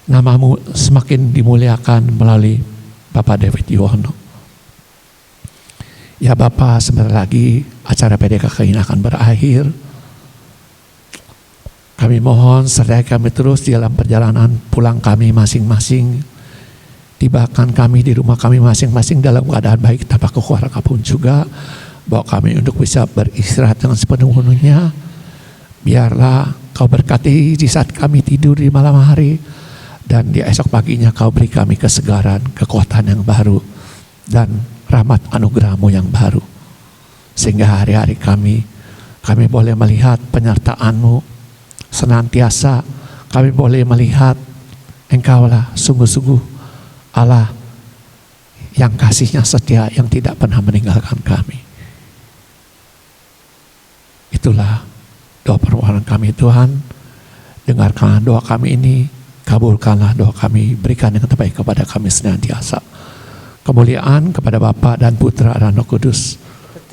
nama-Mu semakin dimuliakan melalui Bapak David Yono. Ya Bapak, sebentar lagi acara PDKK ini akan berakhir. Kami mohon sertai kami terus di dalam perjalanan pulang kami masing-masing. Tibakan kami di rumah kami masing-masing dalam keadaan baik tanpa kekurangan apapun juga. Bawa kami untuk bisa beristirahat dengan sepenuh-penuhnya. Biarlah Kau berkati di saat kami tidur di malam hari, dan di esok paginya Kau beri kami kesegaran, kekuatan yang baru, dan rahmat anugerah-Mu yang baru. Sehingga hari-hari kami boleh melihat penyertaan-Mu senantiasa. Kami boleh melihat Engkaulah sungguh-sungguh Allah yang kasih-Nya setia, yang tidak pernah meninggalkan kami. Itulah doa permohonan kami Tuhan. Dengarkanlah doa kami ini, kabulkanlah doa kami, berikan yang terbaik kepada kami senantiasa. Kemuliaan kepada Bapa dan Putra dan Roh Kudus,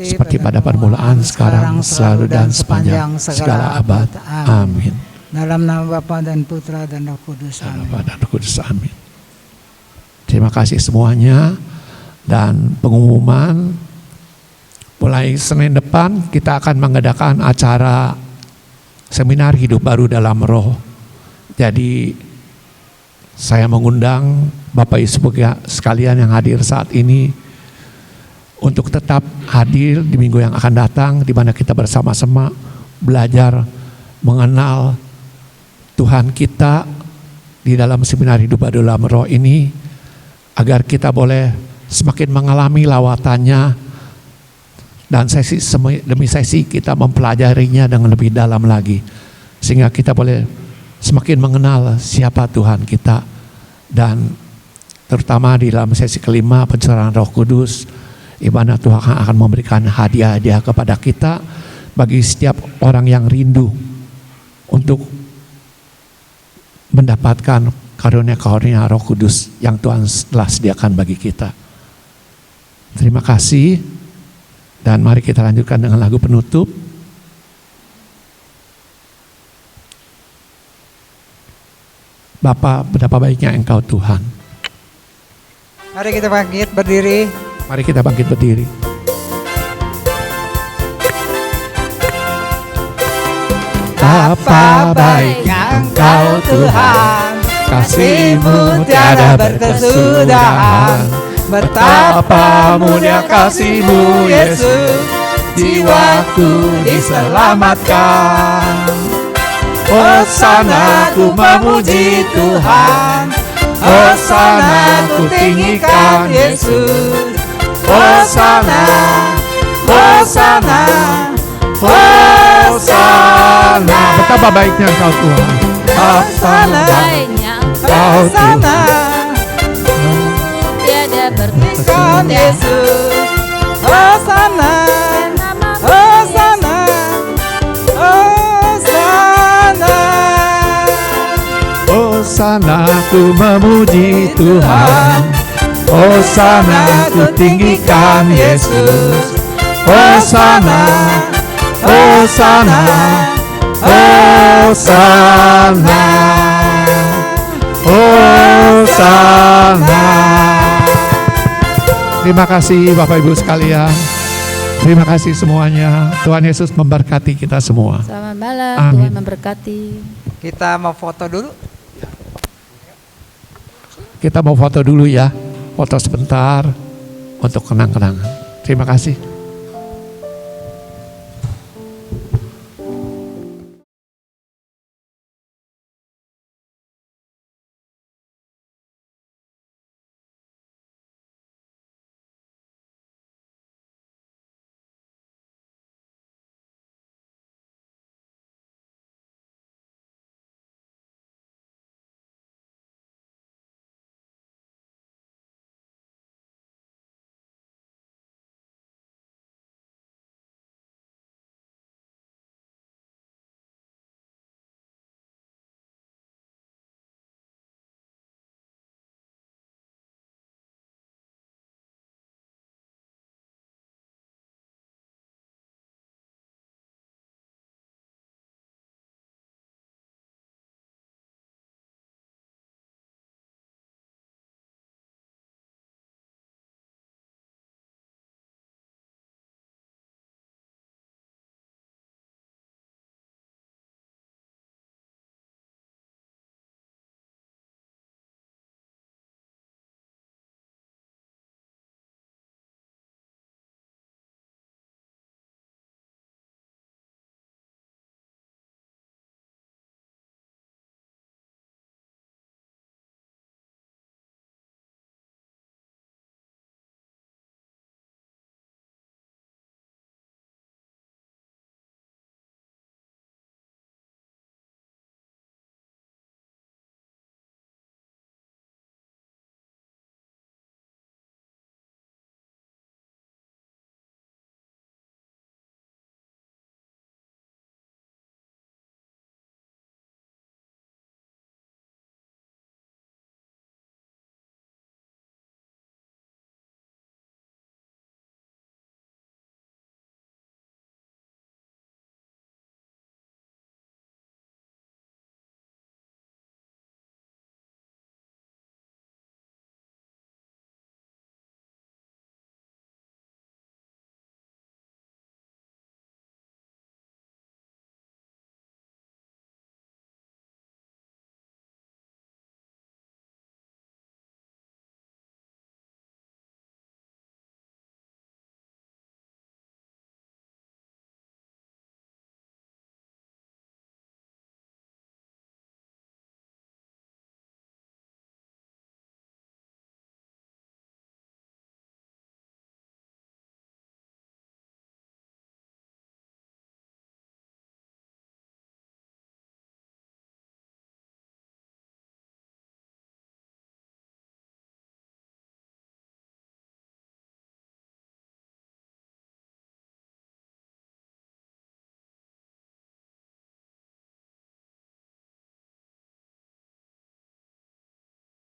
seperti pada permulaan, sekarang, selalu dan sepanjang segala abad. Amin. Dalam nama Bapa dan Putra dan Roh Kudus. Amin. Bapa dan Roh Kudus. Amin. Terima kasih semuanya. Dan pengumuman, mulai Senin depan kita akan mengadakan acara seminar hidup baru dalam roh. Jadi saya mengundang Bapak Ibu sekalian yang hadir saat ini untuk tetap hadir di minggu yang akan datang, di mana kita bersama-sama belajar mengenal Tuhan kita di dalam seminar hidup baru dalam roh ini, agar kita boleh semakin mengalami lawatannya, dan sesi demi sesi kita mempelajarinya dengan lebih dalam lagi, sehingga kita boleh semakin mengenal siapa Tuhan kita. Dan terutama di dalam sesi kelima, pencurahan Roh Kudus, di mana Tuhan akan memberikan hadiah-hadiah kepada kita bagi setiap orang yang rindu untuk mendapatkan karunia-karunia Roh Kudus yang Tuhan telah sediakan bagi kita. Terima kasih, dan mari kita lanjutkan dengan lagu penutup. Bapa, betapa baiknya Engkau Tuhan. Mari kita bangkit berdiri. Mari kita bangkit berdiri. Betapa baiknya Engkau Tuhan, kasih-Mu tiada berkesudahan. Betapa mulia kasih-Mu Yesus, jiwaku diselamatkan. Hosana ku memuji Tuhan, Hosana ku tinggikan Yesus. Hosana, Hosana, Hosana. Betapa baiknya Engkau Tuhan, Betapa baiknya Engkau Tuhan, tiada berkesudahan. Tuhan Yesus. Hosana, Hosana, Hosana. Hosana ku memuji Tuhan, Hosana ku tinggikan Yesus. Hosana, Hosana, Hosana, Hosana. Terima kasih Bapak Ibu sekalian. Terima kasih semuanya. Tuhan Yesus memberkati kita semua. Selamat malam, Amin. Tuhan memberkati. Kita mau foto dulu. Kita mau foto dulu ya. Foto sebentar untuk kenang-kenangan. Terima kasih.